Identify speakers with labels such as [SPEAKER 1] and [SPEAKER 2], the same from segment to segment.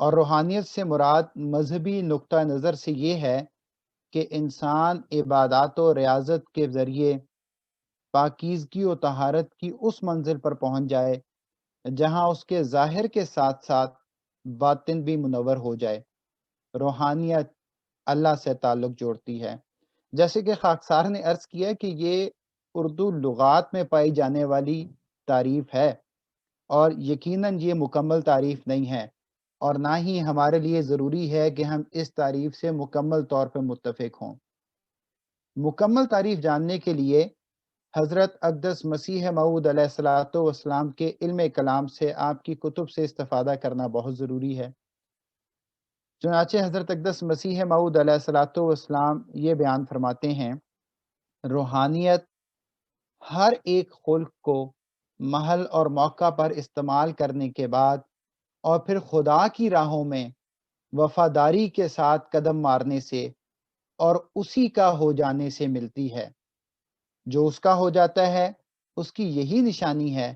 [SPEAKER 1] اور روحانیت سے مراد مذہبی نقطہ نظر سے یہ ہے کہ انسان عبادات و ریاضت کے ذریعے پاکیزگی و طہارت کی اس منزل پر پہنچ جائے جہاں اس کے ظاہر کے ساتھ ساتھ باطن بھی منور ہو جائے۔ روحانیت اللہ سے تعلق جوڑتی ہے۔ جیسے کہ خاکسار نے عرض کیا کہ یہ اردو لغات میں پائی جانے والی تعریف ہے، اور یقیناً یہ مکمل تعریف نہیں ہے، اور نہ ہی ہمارے لیے ضروری ہے کہ ہم اس تعریف سے مکمل طور پر متفق ہوں۔ مکمل تعریف جاننے کے لیے حضرت اقدس مسیح موعود علیہ السلام کے علم کلام سے، آپ کی کتب سے استفادہ کرنا بہت ضروری ہے۔ چنانچہ حضرت اقدس مسیح موعود علیہ السلام یہ بیان فرماتے ہیں، روحانیت ہر ایک خلق کو محل اور موقع پر استعمال کرنے کے بعد اور پھر خدا کی راہوں میں وفاداری کے ساتھ قدم مارنے سے اور اسی کا ہو جانے سے ملتی ہے۔ جو اس کا ہو جاتا ہے اس کی یہی نشانی ہے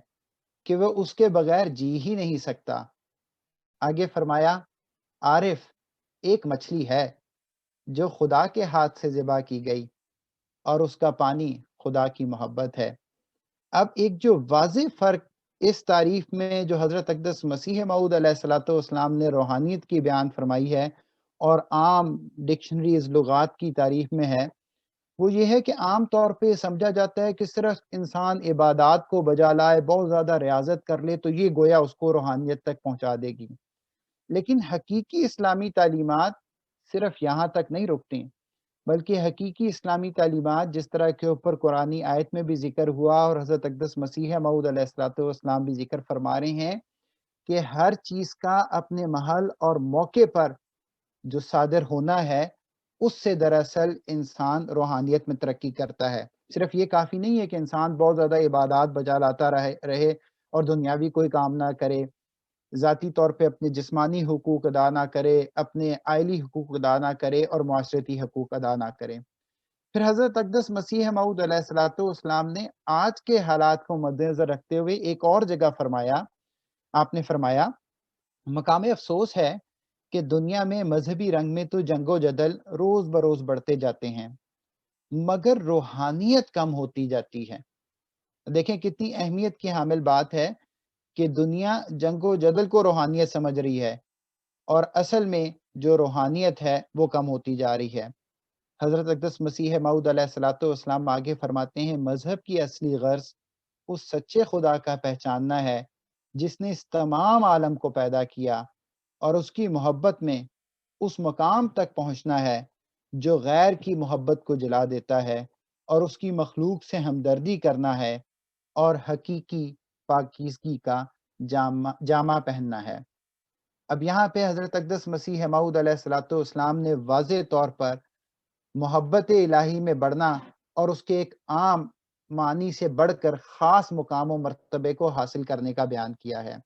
[SPEAKER 1] کہ وہ اس کے بغیر جی ہی نہیں سکتا۔ آگے فرمایا، عارف ایک مچھلی ہے جو خدا کے ہاتھ سے ذبح کی گئی، اور اس کا پانی خدا کی محبت ہے۔ اب ایک جو واضح فرق اس تعریف میں جو حضرت اقدس مسیح موعود علیہ السلام نے روحانیت کی بیان فرمائی ہے اور عام ڈکشنریز لغات کی تعریف میں ہے، وہ یہ ہے کہ عام طور پہ سمجھا جاتا ہے کہ صرف انسان عبادات کو بجا لائے، بہت زیادہ ریاضت کر لے تو یہ گویا اس کو روحانیت تک پہنچا دے گی۔ لیکن حقیقی اسلامی تعلیمات صرف یہاں تک نہیں رکتی، بلکہ حقیقی اسلامی تعلیمات جس طرح کے اوپر قرآنی آیت میں بھی ذکر ہوا اور حضرت اقدس مسیح موعود علیہ السلام بھی ذکر فرما رہے ہیں، کہ ہر چیز کا اپنے محل اور موقع پر جو صادر ہونا ہے، اس سے دراصل انسان روحانیت میں ترقی کرتا ہے۔ صرف یہ کافی نہیں ہے کہ انسان بہت زیادہ عبادات بجا لاتا رہے اور دنیاوی کوئی کام نہ کرے، ذاتی طور پہ اپنے جسمانی حقوق ادا نہ کرے، اپنے عائلی حقوق ادا نہ کرے اور معاشرتی حقوق ادا نہ کرے۔ پھر حضرت اقدس مسیح موعود علیہ السلام نے آج کے حالات کو مد نظر رکھتے ہوئے ایک اور جگہ فرمایا، آپ نے فرمایا، مقام افسوس ہے کہ دنیا میں مذہبی رنگ میں تو جنگ و جدل روز بروز بڑھتے جاتے ہیں، مگر روحانیت کم ہوتی جاتی ہے۔ دیکھیں کتنی اہمیت کی حامل بات ہے کہ دنیا جنگ و جدل کو روحانیت سمجھ رہی ہے، اور اصل میں جو روحانیت ہے وہ کم ہوتی جا رہی ہے۔ حضرت اقدس مسیح موعود علیہ السلام آگے فرماتے ہیں، مذہب کی اصلی غرض اس سچے خدا کا پہچاننا ہے جس نے اس تمام عالم کو پیدا کیا، اور اس کی محبت میں اس مقام تک پہنچنا ہے جو غیر کی محبت کو جلا دیتا ہے، اور اس کی مخلوق سے ہمدردی کرنا ہے، اور حقیقی پاکیزگی کا جامہ پہننا ہے۔ اب یہاں پہ حضرت اقدس مسیح موعود علیہ السلام نے واضح طور پر محبت الہی میں بڑھنا اور اس کے ایک عام معنی سے بڑھ کر خاص مقام و مرتبے کو حاصل کرنے کا بیان کیا ہے۔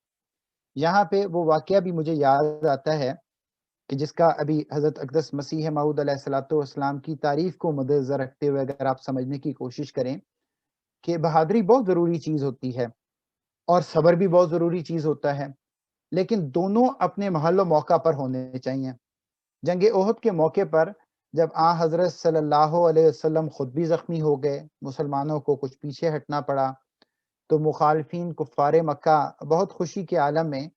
[SPEAKER 1] یہاں پہ وہ واقعہ بھی مجھے یاد آتا ہے کہ جس کا ابھی حضرت اقدس مسیح موعود علیہ السلام کی تعریف کو مد نظر رکھتے ہوئے اگر آپ سمجھنے کی کوشش کریں کہ بہادری بہت ضروری چیز ہوتی ہے اور صبر بھی بہت ضروری چیز ہوتا ہے، لیکن دونوں اپنے محل و موقع پر ہونے چاہیے۔ جنگ احد کے موقع پر جب حضرت صلی اللہ علیہ وسلم خود بھی زخمی ہو گئے، مسلمانوں کو کچھ پیچھے ہٹنا پڑا، تو مخالفین کفار مکہ بہت خوشی کے عالم میں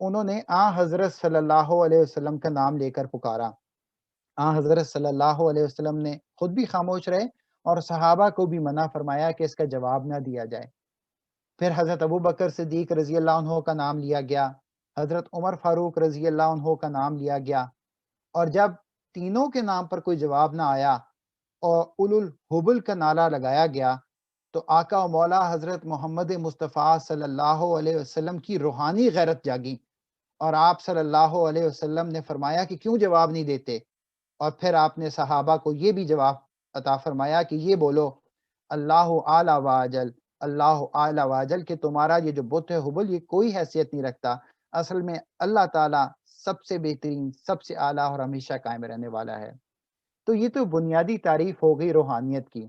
[SPEAKER 1] انہوں نے حضرت صلی اللہ علیہ وسلم کا نام لے کر پکارا۔ حضرت صلی اللہ علیہ وسلم نے خود بھی خاموش رہے اور صحابہ کو بھی منع فرمایا کہ اس کا جواب نہ دیا جائے۔ پھر حضرت ابو بکر صدیق رضی اللہ عنہ کا نام لیا گیا، حضرت عمر فاروق رضی اللہ عنہ کا نام لیا گیا، اور جب تینوں کے نام پر کوئی جواب نہ آیا اور اولو الحبل کا نعرہ لگایا گیا، تو آقا و مولا حضرت محمد مصطفیٰ صلی اللہ علیہ وسلم کی روحانی غیرت جاگی، اور آپ صلی اللہ علیہ وسلم نے فرمایا کہ کیوں جواب نہیں دیتے، اور پھر آپ نے صحابہ کو یہ بھی جواب عطا فرمایا کہ یہ بولو، اللہ اعلی واجل، اللہ اعلی واجل، کہ تمہارا یہ جو بت ہے حبل یہ کوئی حیثیت نہیں رکھتا، اصل میں اللہ تعالیٰ سب سے بہترین، سب سے اعلیٰ اور ہمیشہ قائم رہنے والا ہے۔ تو یہ تو بنیادی تعریف ہو گئی روحانیت کی۔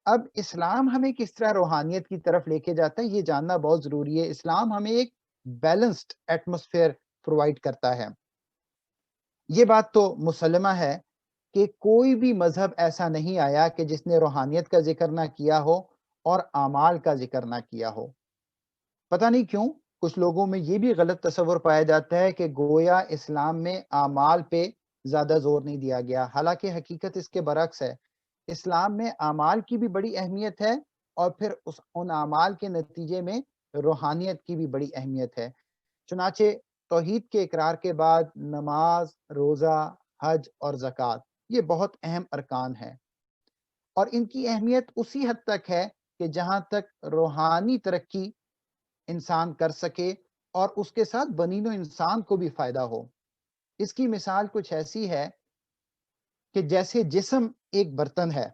[SPEAKER 1] اب اسلام ہمیں کس طرح روحانیت کی طرف لے کے جاتا ہے یہ جاننا بہت ضروری ہے۔ اسلام ہمیں ایک بیلنسڈ ایٹماسفیئر پرووائڈ کرتا ہے۔ یہ بات تو مسلمہ ہے کہ کوئی بھی مذہب ایسا نہیں آیا کہ جس نے روحانیت کا ذکر نہ کیا ہو اور اعمال کا ذکر نہ کیا ہو۔ پتہ نہیں کیوں کچھ لوگوں میں یہ بھی غلط تصور پایا جاتا ہے کہ گویا اسلام میں اعمال پہ زیادہ زور نہیں دیا گیا، حالانکہ حقیقت اس کے برعکس ہے۔ اسلام میں اعمال کی بھی بڑی اہمیت ہے، اور پھر ان اعمال کے نتیجے میں روحانیت کی بھی بڑی اہمیت ہے۔ چنانچہ توحید کے اقرار کے بعد نماز، روزہ، حج اور زکوٰۃ یہ بہت اہم ارکان ہیں، اور ان کی اہمیت اسی حد تک ہے کہ جہاں تک روحانی ترقی انسان کر سکے اور اس کے ساتھ بنی نوع انسان کو بھی فائدہ ہو۔ اس کی مثال کچھ ایسی ہے کہ جیسے جسم ایک برتن ہے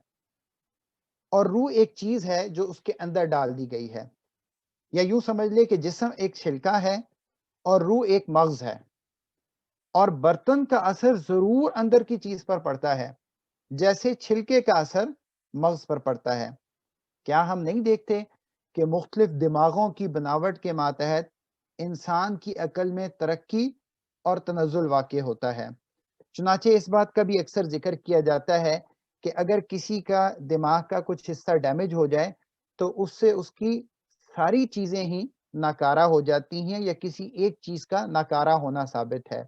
[SPEAKER 1] اور روح ایک چیز ہے جو اس کے اندر ڈال دی گئی ہے، یا یوں سمجھ لے کہ جسم ایک چھلکا ہے اور روح ایک مغز ہے، اور برتن کا اثر ضرور اندر کی چیز پر پڑتا ہے جیسے چھلکے کا اثر مغز پر پڑتا ہے۔ کیا ہم نہیں دیکھتے کہ مختلف دماغوں کی بناوٹ کے ماتحت انسان کی عقل میں ترقی اور تنزل واقع ہوتا ہے؟ چنانچہ اس بات کا بھی اکثر ذکر کیا جاتا ہے کہ اگر کسی کا دماغ کا کچھ حصہ ڈیمیج ہو جائے تو اس سے اس کی ساری چیزیں ہی ناکارہ ہو جاتی ہیں، یا کسی ایک چیز کا ناکارہ ہونا ثابت ہے۔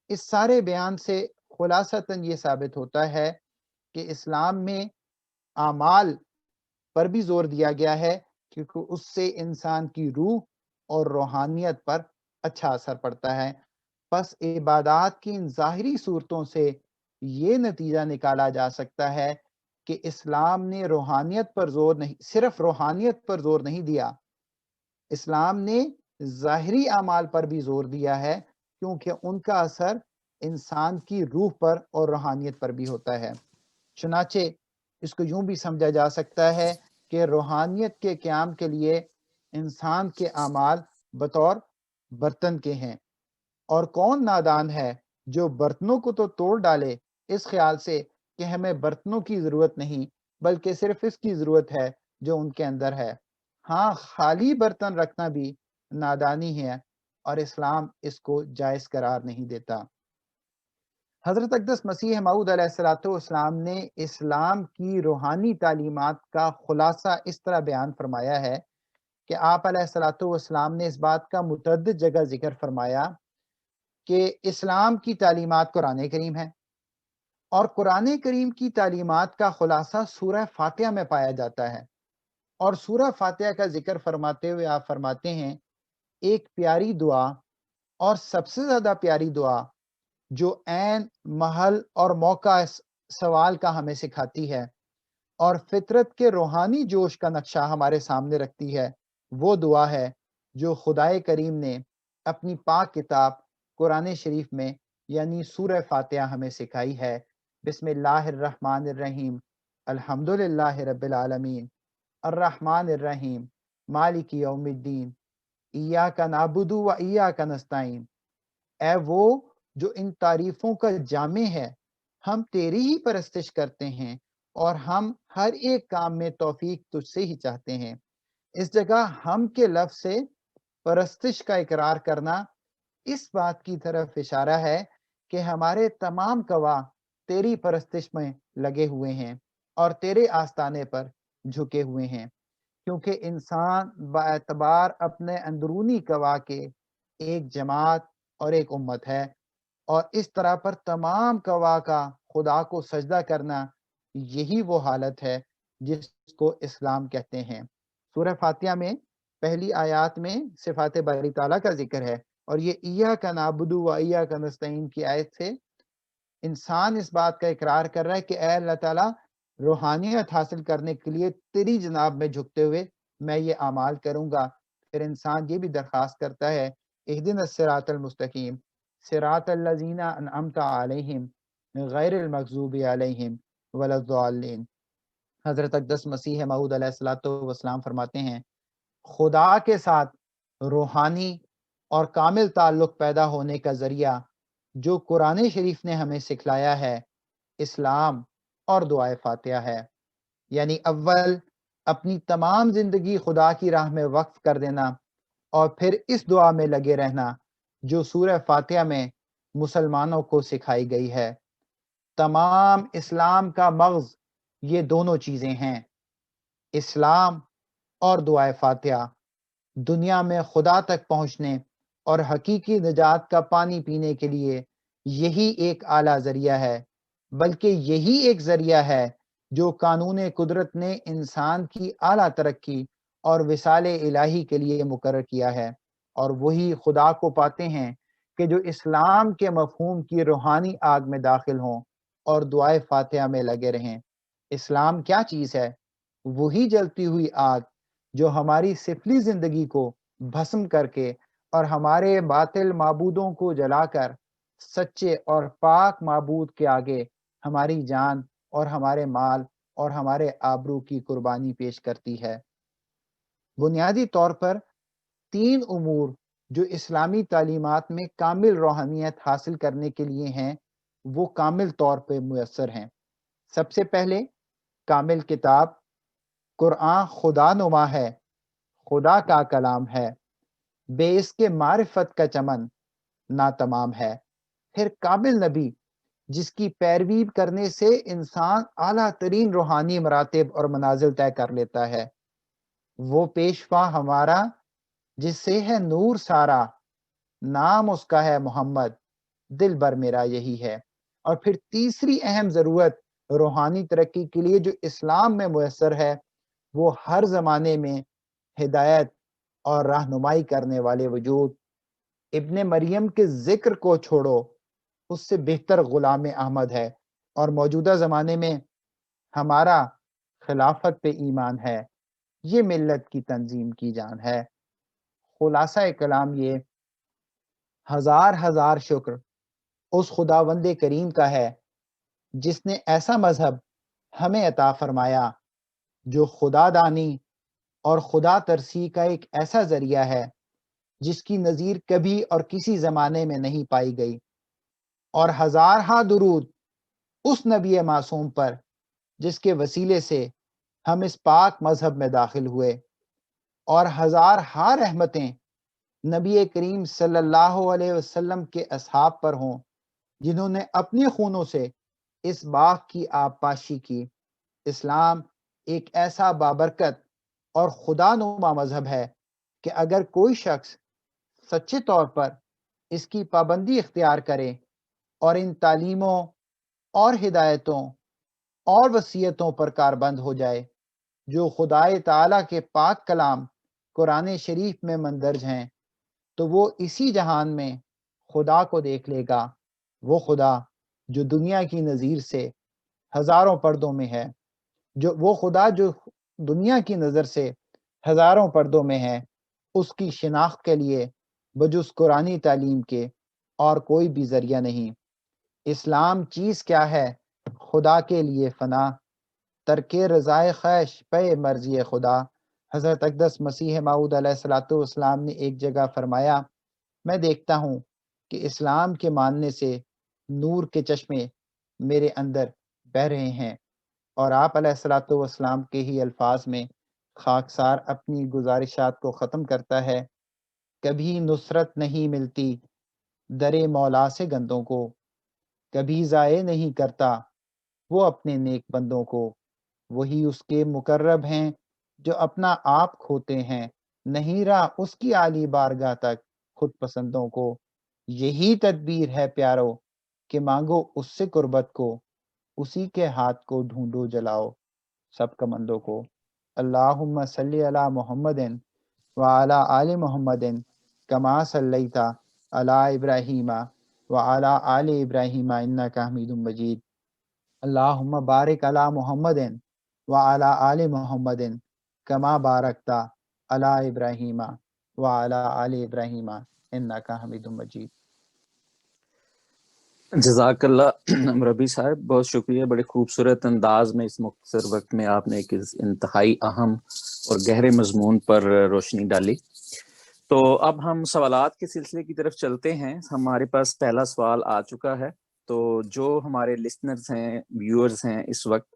[SPEAKER 1] اس سارے بیان سے خلاصتاً یہ ثابت ہوتا ہے کہ اسلام میں اعمال پر بھی زور دیا گیا ہے، کیونکہ اس سے انسان کی روح اور روحانیت پر اچھا اثر پڑتا ہے۔ پس عبادات کی ان ظاہری صورتوں سے یہ نتیجہ نکالا جا سکتا ہے کہ اسلام نے روحانیت پر زور نہیں، صرف روحانیت پر زور نہیں دیا، اسلام نے ظاہری اعمال پر بھی زور دیا ہے، کیونکہ ان کا اثر انسان کی روح پر اور روحانیت پر بھی ہوتا ہے۔ چنانچہ اس کو یوں بھی سمجھا جا سکتا ہے کہ روحانیت کے قیام کے لیے انسان کے اعمال بطور برتن کے ہیں، اور کون نادان ہے جو برتنوں کو تو توڑ ڈالے اس خیال سے کہ ہمیں برتنوں کی ضرورت نہیں، بلکہ صرف اس کی ضرورت ہے جو ان کے اندر ہے۔ ہاں، خالی برتن رکھنا بھی نادانی ہے، اور اسلام اس کو جائز قرار نہیں دیتا۔ حضرت اقدس مسیح موعود علیہ السلام نے اسلام کی روحانی تعلیمات کا خلاصہ اس طرح بیان فرمایا ہے کہ آپ علیہ السلام نے اس بات کا متعدد جگہ ذکر فرمایا کہ اسلام کی تعلیمات قرآن کریم ہے، اور قرآن کریم کی تعلیمات کا خلاصہ سورہ فاتحہ میں پایا جاتا ہے۔ اور سورہ فاتحہ کا ذکر فرماتے ہوئے آپ فرماتے ہیں، ایک پیاری دعا اور سب سے زیادہ پیاری دعا جو عین، محل اور موقع سوال کا ہمیں سکھاتی ہے اور فطرت کے روحانی جوش کا نقشہ ہمارے سامنے رکھتی ہے، وہ دعا ہے جو خدائے کریم نے اپنی پاک کتاب قرآن شریف میں یعنی سورہ فاتحہ ہمیں سکھائی ہے۔ بسم اللہ الرحمن الرحیم، الحمدللہ رب العالمین، الرحمن الرحیم، مالک یوم الدین، ایاک نعبد و ایاک نستعین۔ اے وہ جو ان تعریفوں کا جامع ہے، ہم تیری ہی پرستش کرتے ہیں، اور ہم ہر ایک کام میں توفیق تجھ سے ہی چاہتے ہیں۔ اس جگہ ہم کے لفظ سے پرستش کا اقرار کرنا اس بات کی طرف اشارہ ہے کہ ہمارے تمام گواہ تیری پرستش میں لگے ہوئے ہیں اور تیرے آستانے پر جھکے ہوئے ہیں، کیونکہ انسان باعتبار اپنے اندرونی گواہ کے ایک جماعت اور ایک امت ہے، اور اس طرح پر تمام گواہ کا خدا کو سجدہ کرنا یہی وہ حالت ہے جس کو اسلام کہتے ہیں۔ سورہ فاتحہ میں پہلی آیات میں صفات باری تعالیٰ کا ذکر ہے، اور یہ ایاک نعبد و ایاک نستعین کی آیت سے انسان اس بات کا اقرار کر رہا ہے کہ اے اللہ تعالیٰ، روحانیت حاصل کرنے کے لیے تیری جناب میں جھکتے ہوئے میں یہ اعمال کروں گا۔ پھر انسان یہ بھی درخواست کرتا ہے، اہدنا الصراط المستقیم صراط الذین انعمت علیہم غیر المغضوب علیہم ولا الضالین۔ حضرت اقدس مسیح موعود علیہ السلام فرماتے ہیں، خدا کے ساتھ روحانی اور کامل تعلق پیدا ہونے کا ذریعہ جو قرآن شریف نے ہمیں سکھلایا ہے، اسلام اور دعائے فاتحہ ہے۔ یعنی اول اپنی تمام زندگی خدا کی راہ میں وقف کر دینا، اور پھر اس دعا میں لگے رہنا جو سورہ فاتحہ میں مسلمانوں کو سکھائی گئی ہے۔ تمام اسلام کا مغز یہ دونوں چیزیں ہیں، اسلام اور دعائے فاتحہ۔ دنیا میں خدا تک پہنچنے اور حقیقی نجات کا پانی پینے کے لیے یہی ایک اعلیٰ ذریعہ ہے، بلکہ یہی ایک ذریعہ ہے جو قانون قدرت نے انسان کی اعلیٰ ترقی اور وصال الہی کے لیے مقرر کیا ہے، اور وہی خدا کو پاتے ہیں کہ جو اسلام کے مفہوم کی روحانی آگ میں داخل ہوں اور دعائے فاتحہ میں لگے رہیں۔ اسلام کیا چیز ہے؟ وہی جلتی ہوئی آگ جو ہماری سفلی زندگی کو بھسم کر کے اور ہمارے باطل معبودوں کو جلا کر سچے اور پاک معبود کے آگے ہماری جان اور ہمارے مال اور ہمارے آبرو کی قربانی پیش کرتی ہے۔ بنیادی طور پر 3 امور جو اسلامی تعلیمات میں کامل روحانیت حاصل کرنے کے لیے ہیں وہ کامل طور پہ میسر ہیں۔ سب سے پہلے کامل کتاب قرآن خدا نما ہے، خدا کا کلام ہے، بے اس کے معرفت کا چمن ناتمام ہے۔ پھر کامل نبی جس کی پیروی کرنے سے انسان اعلیٰ ترین روحانی مراتب اور منازل طے کر لیتا ہے۔ وہ پیشوا ہمارا جس سے ہے نور سارا، نام اس کا ہے محمد، دل بر میرا یہی ہے۔ اور پھر تیسری اہم ضرورت روحانی ترقی کے لیے جو اسلام میں میسر ہے وہ ہر زمانے میں ہدایت اور رہنمائی کرنے والے وجود ابن مریم کے ذکر کو چھوڑو، اس سے بہتر غلام احمد ہے، اور موجودہ زمانے میں ہمارا خلافت پہ ایمان ہے، یہ ملت کی تنظیم کی جان ہے۔ خلاصہ کلام یہ، ہزار ہزار شکر اس خداوند کریم کا ہے جس نے ایسا مذہب ہمیں عطا فرمایا جو خدا دانی اور خدا ترسی کا ایک ایسا ذریعہ ہے جس کی نظیر کبھی اور کسی زمانے میں نہیں پائی گئی، اور ہزارہا درود اس نبی معصوم پر جس کے وسیلے سے ہم اس پاک مذہب میں داخل ہوئے، اور ہزارہا رحمتیں نبی کریم صلی اللہ علیہ وسلم کے اصحاب پر ہوں جنہوں نے اپنے خونوں سے اس باغ کی آبپاشی کی۔ اسلام ایک ایسا بابرکت اور خدا نما مذہب ہے کہ اگر کوئی شخص سچے طور پر اس کی پابندی اختیار کرے اور ان تعلیموں اور ہدایتوں اور وصیتوں پر کاربند ہو جائے جو خدائے تعالیٰ کے پاک کلام قرآن شریف میں مندرج ہیں، تو وہ اسی جہان میں خدا کو دیکھ لے گا، وہ خدا جو دنیا کی نظیر سے ہزاروں پردوں میں ہے، وہ خدا جو دنیا کی نظر سے ہزاروں پردوں میں ہے، اس کی شناخت کے لیے بجز قرآنی تعلیم کے اور کوئی بھی ذریعہ نہیں۔ اسلام چیز کیا ہے؟ خدا کے لیے فنا، ترک رضائے خواہش پہ مرضی خدا۔ حضرت اقدس مسیح موعود علیہ الصلوۃ والسلام نے ایک جگہ فرمایا، میں دیکھتا ہوں کہ اسلام کے ماننے سے نور کے چشمے میرے اندر بہہ رہے ہیں، اور آپ علیہ الصلوۃ والسلام کے ہی الفاظ میں خاکسار اپنی گزارشات کو ختم کرتا ہے، کبھی نصرت نہیں ملتی در مولا سے گندوں کو، کبھی ضائع نہیں کرتا وہ اپنے نیک بندوں کو، وہی اس کے مقرب ہیں جو اپنا آپ کھوتے ہیں، نہیں راہ اس کی عالی بارگاہ تک خود پسندوں کو۔ یہی تدبیر ہے پیارو کہ مانگو اس سے قربت کو، اسی کے ہاتھ کو ڈھونڈو جلاؤ سب کمندوں کو۔ اللہم صلی علی محمد وعلی آل محمد کما صلیت علی ابراہیم وعلی آل ابراہیم انک حمید مجید۔ اللہم بارک علی محمد وعلی آل محمد کما بارکت علی ابراہیم وعلی آل ابراہیم انک حمید مجید۔
[SPEAKER 2] جزاک اللہ ربی صاحب، بہت شکریہ۔ بڑے خوبصورت انداز میں اس مختصر وقت میں آپ نے ایک انتہائی اہم اور گہرے مضمون پر روشنی ڈالی۔ تو اب ہم سوالات کے سلسلے کی طرف چلتے ہیں۔ ہمارے پاس پہلا سوال آ چکا ہے، تو جو ہمارے لسنرز ہیں، ویورز ہیں اس وقت،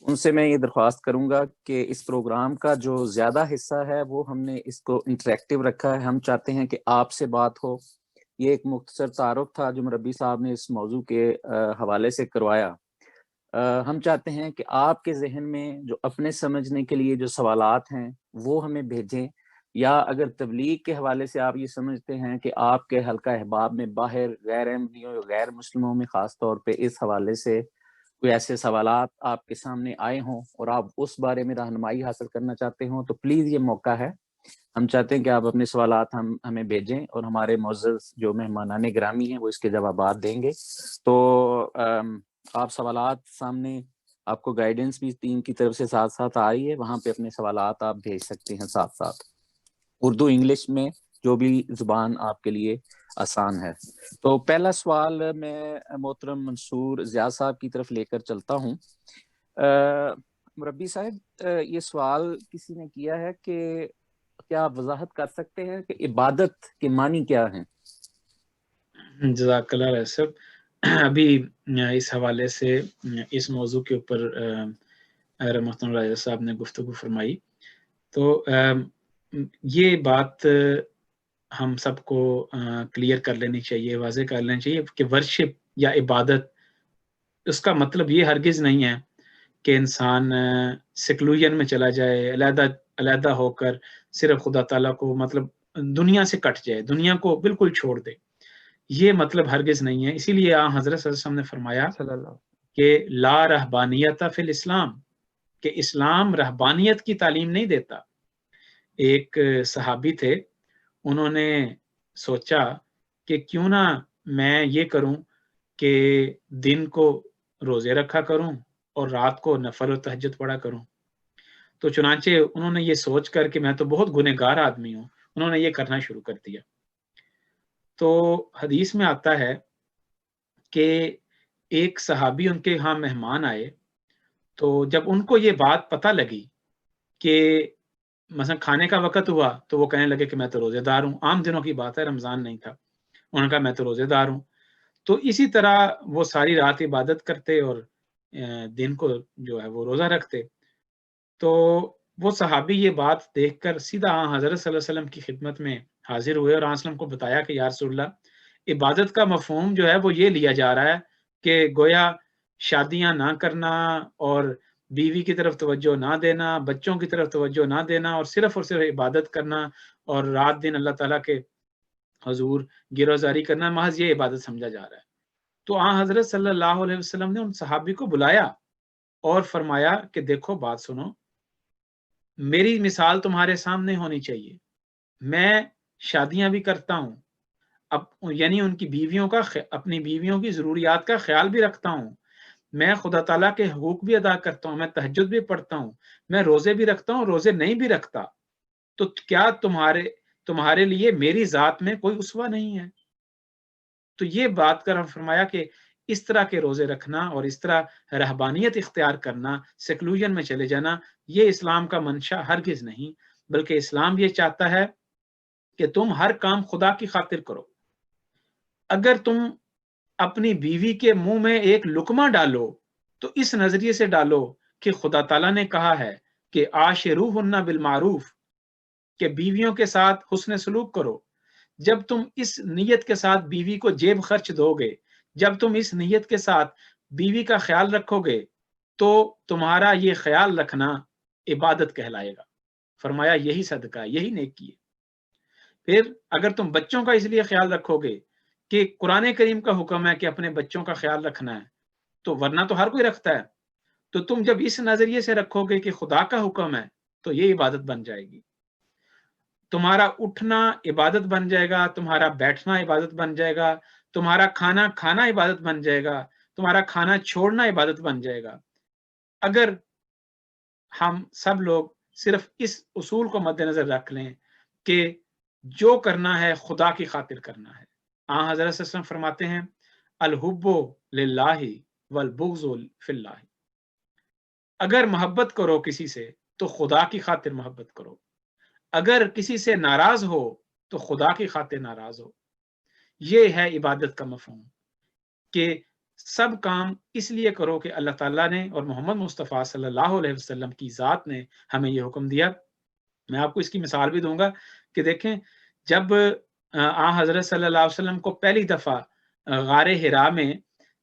[SPEAKER 2] ان سے میں یہ درخواست کروں گا کہ اس پروگرام کا جو زیادہ حصہ ہے وہ ہم نے اس کو انٹریکٹیو رکھا ہے۔ ہم چاہتے ہیں کہ آپ سے بات ہو، یہ ایک مختصر تعارف تھا جو مربی صاحب نے اس موضوع کے حوالے سے کروایا۔ ہم چاہتے ہیں کہ آپ کے ذہن میں جو اپنے سمجھنے کے لیے جو سوالات ہیں وہ ہمیں بھیجیں، یا اگر تبلیغ کے حوالے سے آپ یہ سمجھتے ہیں کہ آپ کے حلقہ احباب میں باہر غیر احمدیوں یا غیر مسلموں میں خاص طور پہ اس حوالے سے کوئی ایسے سوالات آپ کے سامنے آئے ہوں اور آپ اس بارے میں رہنمائی حاصل کرنا چاہتے ہوں، تو پلیز یہ موقع ہے۔ ہم چاہتے ہیں کہ آپ اپنے سوالات ہمیں بھیجیں اور ہمارے معزز جو مہمانان گرامی ہیں وہ اس کے جوابات دیں گے۔ تو آپ سوالات سامنے، آپ کو گائیڈنس بھی ٹیم کی طرف سے ساتھ ساتھ آ رہی ہے، وہاں پہ اپنے سوالات آپ بھیج سکتے ہیں ساتھ ساتھ، اردو انگلش میں، جو بھی زبان آپ کے لیے آسان ہے۔ تو پہلا سوال میں محترم منصور ضیاء صاحب کی طرف لے کر چلتا ہوں۔ مربی صاحب، یہ سوال کسی نے کیا ہے کہ کیا آپ وضاحت کر سکتے ہیں کہ عبادت کے معنی کیا ہیں؟
[SPEAKER 3] جزاک اللہ صاحب، ابھی اس حوالے سے اس موضوع کے اوپر محترم راجہ صاحب نے گفتگو فرمائی، تو یہ بات ہم سب کو کلیئر کر لینی چاہیے، واضح کر لینی چاہیے کہ ورشپ یا عبادت، اس کا مطلب یہ ہرگز نہیں ہے کہ انسان سیکلوژن میں چلا جائے، علیحدہ ہو کر صرف خدا تعالیٰ کو مطلب دنیا سے کٹ جائے، دنیا کو بالکل چھوڑ دے۔ یہ مطلب ہرگز نہیں ہے۔ اسی لیے حضرت صلی اللہ علیہ وسلم نے فرمایا کہ لا رہبانیت فی الاسلام، کہ اسلام رہبانیت کی تعلیم نہیں دیتا۔ ایک صحابی تھے، انہوں نے سوچا کہ کیوں نہ میں یہ کروں کہ دن کو روزے رکھا کروں اور رات کو نفل و تہجد پڑھا کروں۔ تو چنانچہ انہوں نے یہ سوچ کر کہ میں تو بہت گنہگار آدمی ہوں، انہوں نے یہ کرنا شروع کر دیا۔ تو حدیث میں آتا ہے کہ ایک صحابی ان کے ہاں مہمان آئے، تو جب ان کو یہ بات پتہ لگی کہ مثلا کھانے کا وقت ہوا، تو وہ کہنے لگے کہ میں تو روزے دار ہوں۔ عام دنوں کی بات ہے، رمضان نہیں تھا۔ انہوں نے کہا میں تو روزے دار ہوں۔ تو اسی طرح وہ ساری رات عبادت کرتے اور دن کو جو ہے وہ روزہ رکھتے۔ تو وہ صحابی یہ بات دیکھ کر سیدھا حضرت صلی اللہ علیہ وسلم کی خدمت میں حاضر ہوئے اور وسلم کو بتایا کہ یا رسول اللہ، عبادت کا مفہوم جو ہے وہ یہ لیا جا رہا ہے کہ گویا شادیاں نہ کرنا اور بیوی کی طرف توجہ نہ دینا، بچوں کی طرف توجہ نہ دینا، اور صرف عبادت کرنا اور رات دن اللہ تعالیٰ کے حضور گروزاری کرنا، محض یہ عبادت سمجھا جا رہا ہے۔ تو حضرت صلی اللہ علیہ وسلم نے ان صحابی کو بلایا اور فرمایا کہ دیکھو بات سنو، میری مثال تمہارے سامنے ہونی چاہیے۔ میں شادیاں بھی کرتا ہوں، یعنی ان کی بیویوں کا، اپنی بیویوں کی ضروریات کا خیال بھی رکھتا ہوں، میں خدا تعالیٰ کے حقوق بھی ادا کرتا ہوں، میں تہجد بھی پڑھتا ہوں، میں روزے بھی رکھتا ہوں، روزے نہیں بھی رکھتا، تو کیا تمہارے لیے میری ذات میں کوئی اسوہ نہیں ہے؟ تو یہ بات کر فرمایا کہ اس طرح کے روزے رکھنا اور اس طرح رہبانیت اختیار کرنا، سیکلوژن میں چلے جانا، یہ اسلام کا منشا ہرگز نہیں، بلکہ اسلام یہ چاہتا ہے کہ تم ہر کام خدا کی خاطر کرو۔ اگر تم اپنی بیوی کے منہ میں ایک لقمہ ڈالو تو اس نظریے سے ڈالو کہ خدا تعالیٰ نے کہا ہے کہ عاشروہن بالمعروف، کہ بیویوں کے ساتھ حسن سلوک کرو۔ جب تم اس نیت کے ساتھ بیوی کو جیب خرچ دو گے، جب تم اس نیت کے ساتھ بیوی کا خیال رکھو گے، تو تمہارا یہ خیال رکھنا عبادت کہلائے گا۔ فرمایا یہی صدقہ ہے، یہی نیکی ہے۔ پھر اگر تم بچوں کا اس لیے خیال رکھو گے کہ قرآن کریم کا حکم ہے کہ اپنے بچوں کا خیال رکھنا ہے، تو ورنہ تو ہر کوئی رکھتا ہے، تو تم جب اس نظریے سے رکھو گے کہ خدا کا حکم ہے، تو یہ عبادت بن جائے گی۔ تمہارا اٹھنا عبادت بن جائے گا، تمہارا بیٹھنا عبادت بن جائے گا، تمہارا کھانا کھانا عبادت بن جائے گا، تمہارا کھانا چھوڑنا عبادت بن جائے گا۔ اگر ہم سب لوگ صرف اس اصول کو مد نظر رکھ لیں کہ جو کرنا ہے خدا کی خاطر کرنا ہے۔ حضرت صلی اللہ علیہ وسلم فرماتے ہیں الحب للہ والبغض فی اللہ، اگر محبت کرو کسی سے تو خدا کی خاطر محبت کرو، اگر کسی سے ناراض ہو تو خدا کی خاطر ناراض ہو۔ یہ ہے عبادت کا مفہوم، کہ سب کام اس لیے کرو کہ اللہ تعالیٰ نے اور محمد مصطفیٰ صلی اللہ علیہ وسلم کی ذات نے ہمیں یہ حکم دیا۔ میں آپ کو اس کی مثال بھی دوں گا کہ دیکھیں، جب آن حضرت صلی اللہ علیہ وسلم کو پہلی دفعہ غار حرا میں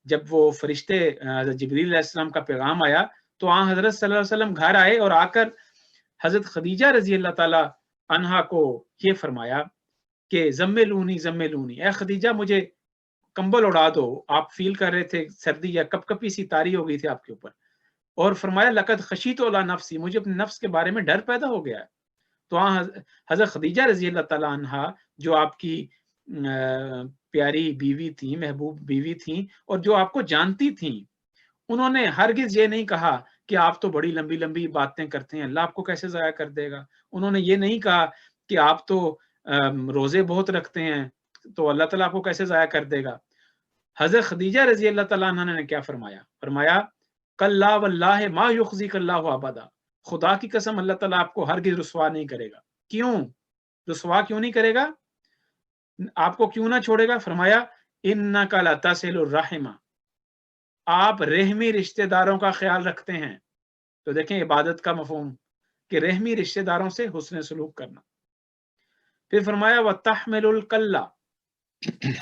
[SPEAKER 3] جب وہ فرشتے حضرت جبریل علیہ السلام کا پیغام آیا تو آن حضرت صلی اللہ علیہ وسلم گھر آئے اور آ کر حضرت خدیجہ رضی اللہ تعالی عنہا کو یہ فرمایا کہ زملونی اے خدیجہ مجھے کمبل اڑا دو، آپ فیل کر رہے تھے سردی یا کپ کپی سی طاری ہو گئی تھی آپ کے اوپر، اور فرمایا لقد خشیت علی نفسی، مجھے اپنے نفس کے بارے میں ڈر پیدا ہو گیا ہے۔ تو ہاں حضرت خدیجہ رضی اللہ تعالی عنہا جو آپ کی پیاری بیوی تھی، محبوب بیوی تھیں اور جو آپ کو جانتی تھیں، انہوں نے ہرگز یہ نہیں کہا کہ آپ تو بڑی لمبی لمبی باتیں کرتے ہیں، اللہ آپ کو کیسے ضائع کر دے گا۔ انہوں نے یہ نہیں کہا کہ آپ تو روزے بہت رکھتے ہیں تو اللہ تعالیٰ آپ کو کیسے ضائع کر دے گا۔ حضرت خدیجہ رضی اللہ تعالیٰ عنہ نے کیا فرمایا؟ فرمایا کلا واللہ ما یخزیک اللہ ابدا، خدا کی قسم اللہ تعالیٰ آپ کو ہرگز رسوا نہیں کرے گا۔ کیوں رسوا کیوں نہیں کرے گا؟ آپ کو کیوں نہ چھوڑے گا؟ فرمایا انک لتصل الرحم، آپ رحمی رشتہ داروں کا خیال رکھتے ہیں۔ تو دیکھیں عبادت کا مفہوم کہ رحمی رشتہ داروں سے حسن سلوک کرنا۔ پھر فرمایا وتحمل الکلہ،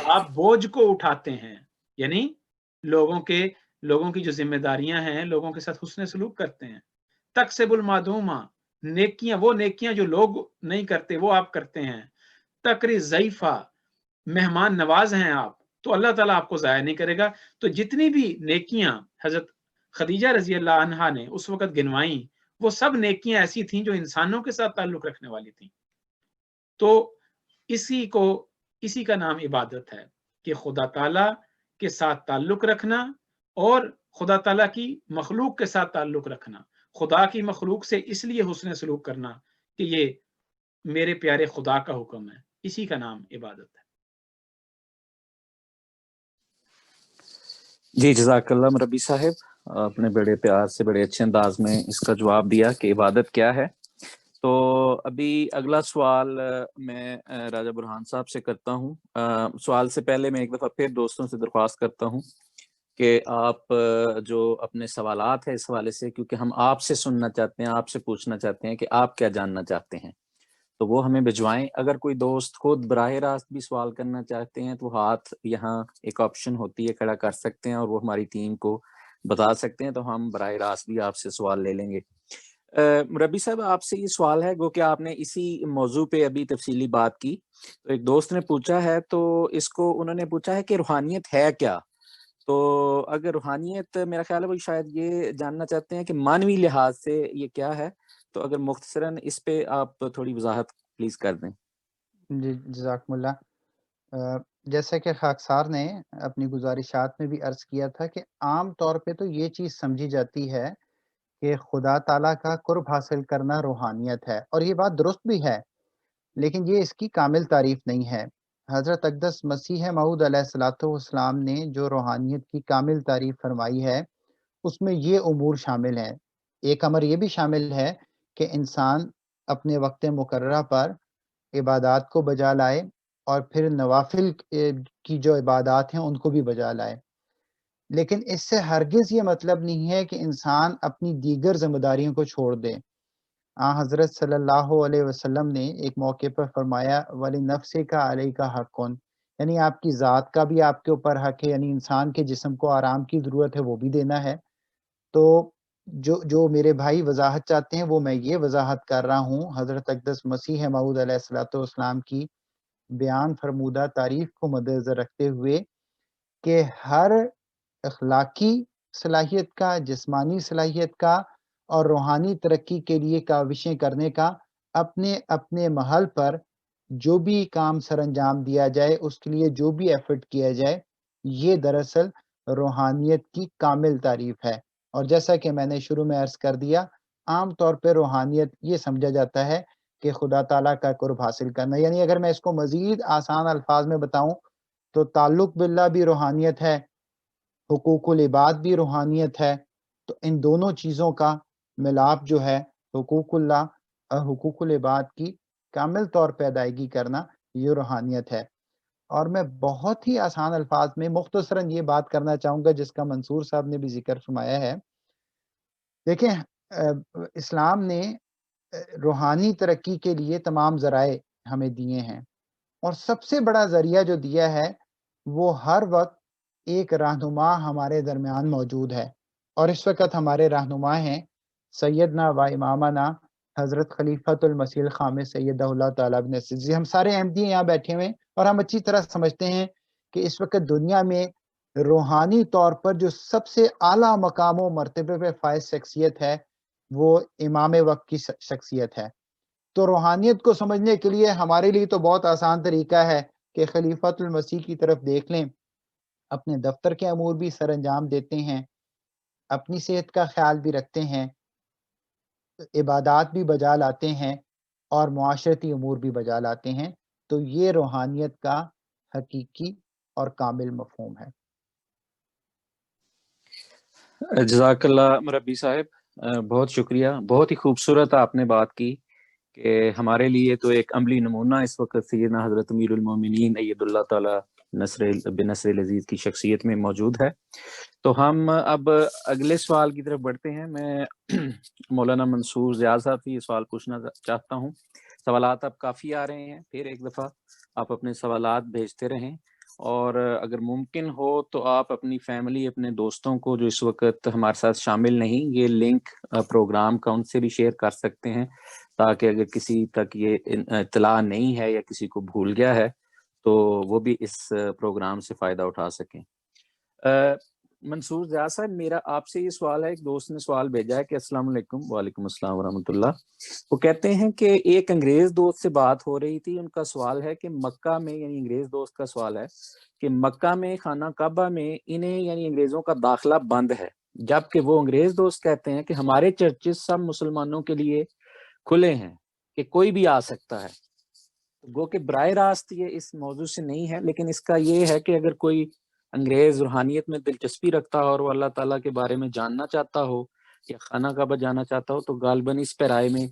[SPEAKER 3] آپ بوجھ کو اٹھاتے ہیں، یعنی لوگوں کی جو ذمہ داریاں ہیں لوگوں کے ساتھ حسن سلوک کرتے ہیں۔ تکسب المعدومہ، وہ نیکیاں جو لوگ نہیں کرتے وہ آپ کرتے ہیں۔ تقری ضعیفہ، مہمان نواز ہیں آپ، تو اللہ تعالیٰ آپ کو ضائع نہیں کرے گا۔ تو جتنی بھی نیکیاں حضرت خدیجہ رضی اللہ عنہا نے اس وقت گنوائیں وہ سب نیکیاں ایسی تھیں جو انسانوں کے ساتھ تعلق رکھنے والی تھیں۔ تو اسی کا نام عبادت ہے کہ خدا تعالیٰ کے ساتھ تعلق رکھنا اور خدا تعالیٰ کی مخلوق کے ساتھ تعلق رکھنا، خدا کی مخلوق سے اس لیے حسن سلوک کرنا کہ یہ میرے پیارے خدا کا حکم ہے، اسی کا نام عبادت ہے۔
[SPEAKER 2] جی جزاک اللہ مربی صاحب، آپ نے بڑے پیار سے بڑے اچھے انداز میں اس کا جواب دیا کہ عبادت کیا ہے۔ تو ابھی اگلا سوال میں راجہ برہان صاحب سے کرتا ہوں۔ سوال سے پہلے میں ایک دفعہ پھر دوستوں سے درخواست کرتا ہوں کہ آپ جو اپنے سوالات ہیں اس حوالے سے، کیونکہ ہم آپ سے سننا چاہتے ہیں، آپ سے پوچھنا چاہتے ہیں کہ آپ کیا جاننا چاہتے ہیں، تو وہ ہمیں بھجوائیں۔ اگر کوئی دوست خود براہ راست بھی سوال کرنا چاہتے ہیں تو ہاتھ یہاں ایک آپشن ہوتی ہے کھڑا کر سکتے ہیں اور وہ ہماری ٹیم کو بتا سکتے ہیں، تو ہم براہ راست بھی آپ سے سوال لے لیں گے۔ مربی صاحب آپ سے یہ سوال ہے، گو کہ آپ نے اسی موضوع پہ ابھی تفصیلی بات کی، تو ایک دوست نے پوچھا ہے، تو اس کو انہوں نے پوچھا ہے کہ روحانیت ہے کیا؟ تو اگر روحانیت، میرا خیال ہے وہ شاید یہ جاننا چاہتے ہیں کہ مانوی لحاظ سے یہ کیا ہے، تو اگر مختصراً اس پہ آپ تھوڑی وضاحت پلیز کر دیں۔
[SPEAKER 1] جی جزاکم اللہ۔ جیسا کہ خاکسار نے اپنی گزارشات میں بھی عرض کیا تھا کہ عام طور پہ تو یہ چیز سمجھی جاتی ہے کہ خدا تعالیٰ کا قرب حاصل کرنا روحانیت ہے، اور یہ بات درست بھی ہے، لیکن یہ اس کی کامل تعریف نہیں ہے۔ حضرت اقدس مسیح موعود علیہ الصلوۃ والسلام نے جو روحانیت کی کامل تعریف فرمائی ہے اس میں یہ امور شامل ہیں۔ ایک امر یہ بھی شامل ہے کہ انسان اپنے وقت مقررہ پر عبادات کو بجا لائے اور پھر نوافل کی جو عبادات ہیں ان کو بھی بجا لائے، لیکن اس سے ہرگز یہ مطلب نہیں ہے کہ انسان اپنی دیگر ذمہ داریوں کو چھوڑ دے۔ حضرت صلی اللہ علیہ وسلم نے ایک موقع پر فرمایا وَلِنَفْسِكَ عَلَيْكَ حَقٌ، یعنی آپ کی ذات کا بھی آپ کے اوپر حق ہے، یعنی انسان کے جسم کو آرام کی ضرورت ہے وہ بھی دینا ہے۔ تو جو میرے بھائی وضاحت چاہتے ہیں وہ میں یہ وضاحت کر رہا ہوں حضرت اقدس مسیح موعود علیہ الصلوۃ والسلام کی بیان فرمودہ تعریف کو مد نظر رکھتے ہوئے کہ ہر اخلاقی صلاحیت کا، جسمانی صلاحیت کا اور روحانی ترقی کے لیے کاوشیں کرنے کا اپنے اپنے محل پر جو بھی کام سر انجام دیا جائے، اس کے لیے جو بھی ایفرٹ کیا جائے، یہ دراصل روحانیت کی کامل تعریف ہے۔ اور جیسا کہ میں نے شروع میں عرض کر دیا، عام طور پہ روحانیت یہ سمجھا جاتا ہے کہ خدا تعالیٰ کا قرب حاصل کرنا، یعنی اگر میں اس کو مزید آسان الفاظ میں بتاؤں تو تعلق باللہ بھی روحانیت ہے، حقوق العباد بھی روحانیت ہے۔ تو ان دونوں چیزوں کا ملاپ جو ہے، حقوق اللہ اور حقوق العباد کی کامل طور پہ ادائیگی کرنا، یہ روحانیت ہے۔ اور میں بہت ہی آسان الفاظ میں مختصراً یہ بات کرنا چاہوں گا جس کا منصور صاحب نے بھی ذکر فرمایا ہے۔ دیکھیں اسلام نے روحانی ترقی کے لیے تمام ذرائع ہمیں دیے ہیں، اور سب سے بڑا ذریعہ جو دیا ہے وہ ہر وقت ایک رہنما ہمارے درمیان موجود ہے، اور اس وقت ہمارے رہنما ہیں سیدنا و امامنا حضرت خلیفۃ المسیح الخامس سیدہ اللہ تعالیٰ ابن سیدی۔ ہم سارے احمدی یہاں بیٹھے ہوئے ہیں اور ہم اچھی طرح سمجھتے ہیں کہ اس وقت دنیا میں روحانی طور پر جو سب سے اعلیٰ مقام و مرتبے پہ فائز شخصیت ہے وہ امام وقت کی شخصیت ہے۔ تو روحانیت کو سمجھنے کے لیے ہمارے لیے تو بہت آسان طریقہ ہے کہ خلیفۃ المسیح کی طرف دیکھ لیں، اپنے دفتر کے امور بھی سر انجام دیتے ہیں، اپنی صحت کا خیال بھی رکھتے ہیں، عبادات بھی بجا لاتے ہیں، اور معاشرتی امور بھی بجا لاتے ہیں۔ تو یہ روحانیت کا حقیقی اور کامل مفہوم ہے۔
[SPEAKER 2] جزاک اللہ مربی صاحب، بہت شکریہ، بہت ہی خوبصورت آپ نے بات کی کہ ہمارے لیے تو ایک عملی نمونہ اس وقت سیدنا حضرت امیر المومنین اید اللہ تعالی بنصر العزیز کی شخصیت میں موجود ہے۔ تو ہم اب اگلے سوال کی طرف بڑھتے ہیں۔ میں مولانا منصور زیاد صاحب سے یہ سوال پوچھنا چاہتا ہوں۔ سوالات اب کافی آ رہے ہیں، پھر ایک دفعہ آپ اپنے سوالات بھیجتے رہیں، اور اگر ممکن ہو تو آپ اپنی فیملی، اپنے دوستوں کو جو اس وقت ہمارے ساتھ شامل نہیں، یہ لنک پروگرام کا ان سے بھی شیئر کر سکتے ہیں، تاکہ اگر کسی تک یہ اطلاع نہیں ہے یا کسی کو بھول گیا ہے تو وہ بھی اس پروگرام سے فائدہ اٹھا سکیں۔ منصور زیاد صاحب، میرا آپ سے یہ سوال ہے، ایک دوست نے سوال بھیجا ہے کہ السلام علیکم۔ وعلیکم السلام ورحمۃ اللہ۔ وہ کہتے ہیں کہ ایک انگریز دوست سے بات ہو رہی تھی، ان کا سوال ہے کہ مکہ میں، یعنی انگریز دوست کا سوال ہے کہ مکہ میں خانہ کعبہ میں انہیں یعنی انگریزوں کا داخلہ بند ہے، جبکہ وہ انگریز دوست کہتے ہیں کہ ہمارے چرچز سب مسلمانوں کے لیے کھلے ہیں کہ کوئی بھی آ سکتا ہے۔ گو کہ براہ راست یہ اس موضوع سے نہیں ہے، لیکن اس کا یہ ہے کہ اگر کوئی انگریز روحانیت میں دلچسپی رکھتا ہو اور وہ اللہ تعالیٰ کے بارے میں جاننا چاہتا ہو یا خانہ کعبہ جانا چاہتا ہو، تو غالباً اس پیرائے میں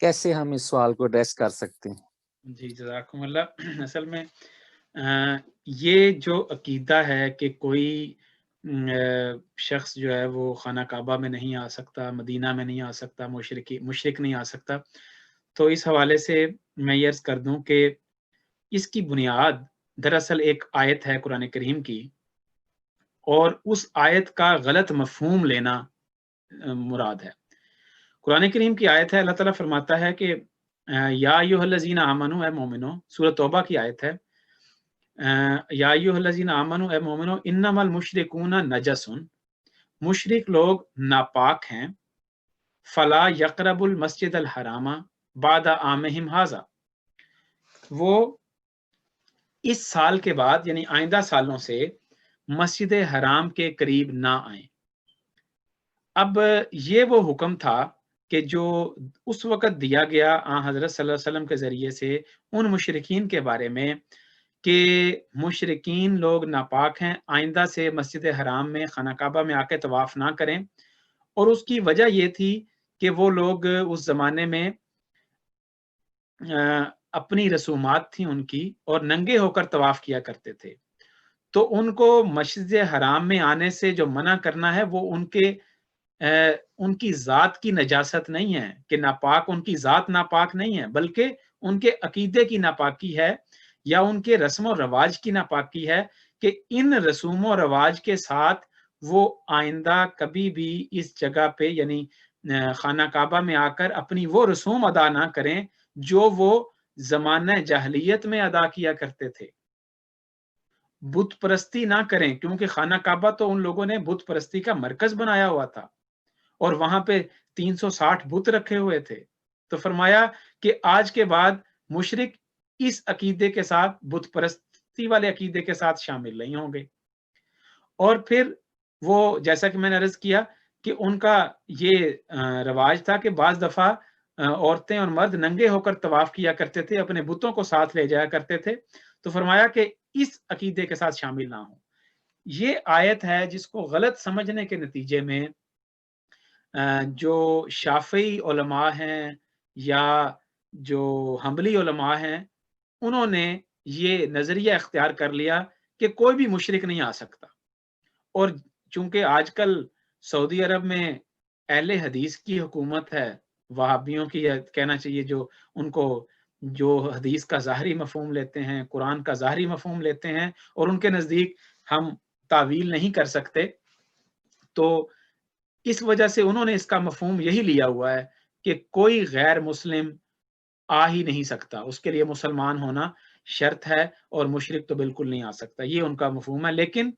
[SPEAKER 2] کیسے ہم اس سوال کو ایڈریس کر سکتے ہیں؟
[SPEAKER 3] جی جزاکم اللہ۔ اصل میں یہ جو عقیدہ ہے کہ کوئی شخص جو ہے وہ خانہ کعبہ میں نہیں آ سکتا، مدینہ میں نہیں آ سکتا، مشرک نہیں آ سکتا، تو اس حوالے سے میں یہ عرض کر دوں کہ اس کی بنیاد دراصل ایک آیت ہے قرآن کریم کی، اور اس آیت کا غلط مفہوم لینا مراد ہے۔ قرآن کریم کی آیت ہے، اللہ تعالیٰ فرماتا ہے کہ یا ایھا الذین آمنو، اے مومنو، سورۃ توبہ کی آیت ہے، یا ایھا الذین آمنو، اے مومنو، انما المشرکون نجس، مشرک لوگ ناپاک ہیں، فلا یقرب المسجد الحرام بعد عامہم ھذا، وہ اس سال کے بعد یعنی آئندہ سالوں سے مسجد حرام کے قریب نہ آئیں۔ اب یہ وہ حکم تھا کہ جو اس وقت دیا گیا حضرت صلی اللہ علیہ وسلم کے ذریعے سے ان مشرکین کے بارے میں کہ مشرکین لوگ ناپاک ہیں، آئندہ سے مسجد حرام میں، خانہ کعبہ میں آ کے طواف نہ کریں۔ اور اس کی وجہ یہ تھی کہ وہ لوگ اس زمانے میں اپنی رسومات تھیں ان کی، اور ننگے ہو کر طواف کیا کرتے تھے، تو ان کو مسجد حرام میں آنے سے جو منع کرنا ہے وہ ان کی ذات کی نجاست نہیں ہے، کہ ناپاک ان کی ذات ناپاک نہیں ہے، بلکہ ان کے عقیدے کی ناپاکی ہے، یا ان کے رسم و رواج کی ناپاکی ہے، کہ ان رسوم و رواج کے ساتھ وہ آئندہ کبھی بھی اس جگہ پہ یعنی خانہ کعبہ میں آ کر اپنی وہ رسوم ادا نہ کریں جو وہ زمانہ جاہلیت میں ادا کیا کرتے تھے۔ بت پرستی نہ کریں، کیونکہ خانہ کعبہ تو ان لوگوں نے بت پرستی کا مرکز بنایا ہوا تھا، اور وہاں پہ 360 بت رکھے ہوئے تھے۔ تو فرمایا کہ آج کے بعد مشرک اس عقیدے کے ساتھ، بت پرستی والے عقیدے کے ساتھ شامل نہیں ہوں گے۔ اور پھر وہ جیسا کہ میں نے عرض کیا کہ ان کا یہ رواج تھا کہ بعض دفعہ عورتیں اور مرد ننگے ہو کر طواف کیا کرتے تھے، اپنے بتوں کو ساتھ لے جایا کرتے تھے۔ تو فرمایا کہ اس عقیدے کے ساتھ شامل نہ ہوں۔ یہ آیت ہے جس کو غلط سمجھنے کے نتیجے میں جو شافعی علماء ہیں یا جو حنبلی علماء ہیں، انہوں نے یہ نظریہ اختیار کر لیا کہ کوئی بھی مشرک نہیں آ سکتا۔ اور چونکہ آج کل سعودی عرب میں اہل حدیث کی حکومت ہے، وہابیوں کی کہنا چاہیے، جو ان کو جو حدیث کا ظاہری مفہوم لیتے ہیں، قرآن کا ظاہری مفہوم لیتے ہیں، اور ان کے نزدیک ہم تعویل نہیں کر سکتے، تو اس وجہ سے انہوں نے اس کا مفہوم یہی لیا ہوا ہے کہ کوئی غیر مسلم آ ہی نہیں سکتا، اس کے لیے مسلمان ہونا شرط ہے، اور مشرک تو بالکل نہیں آ سکتا، یہ ان کا مفہوم ہے۔ لیکن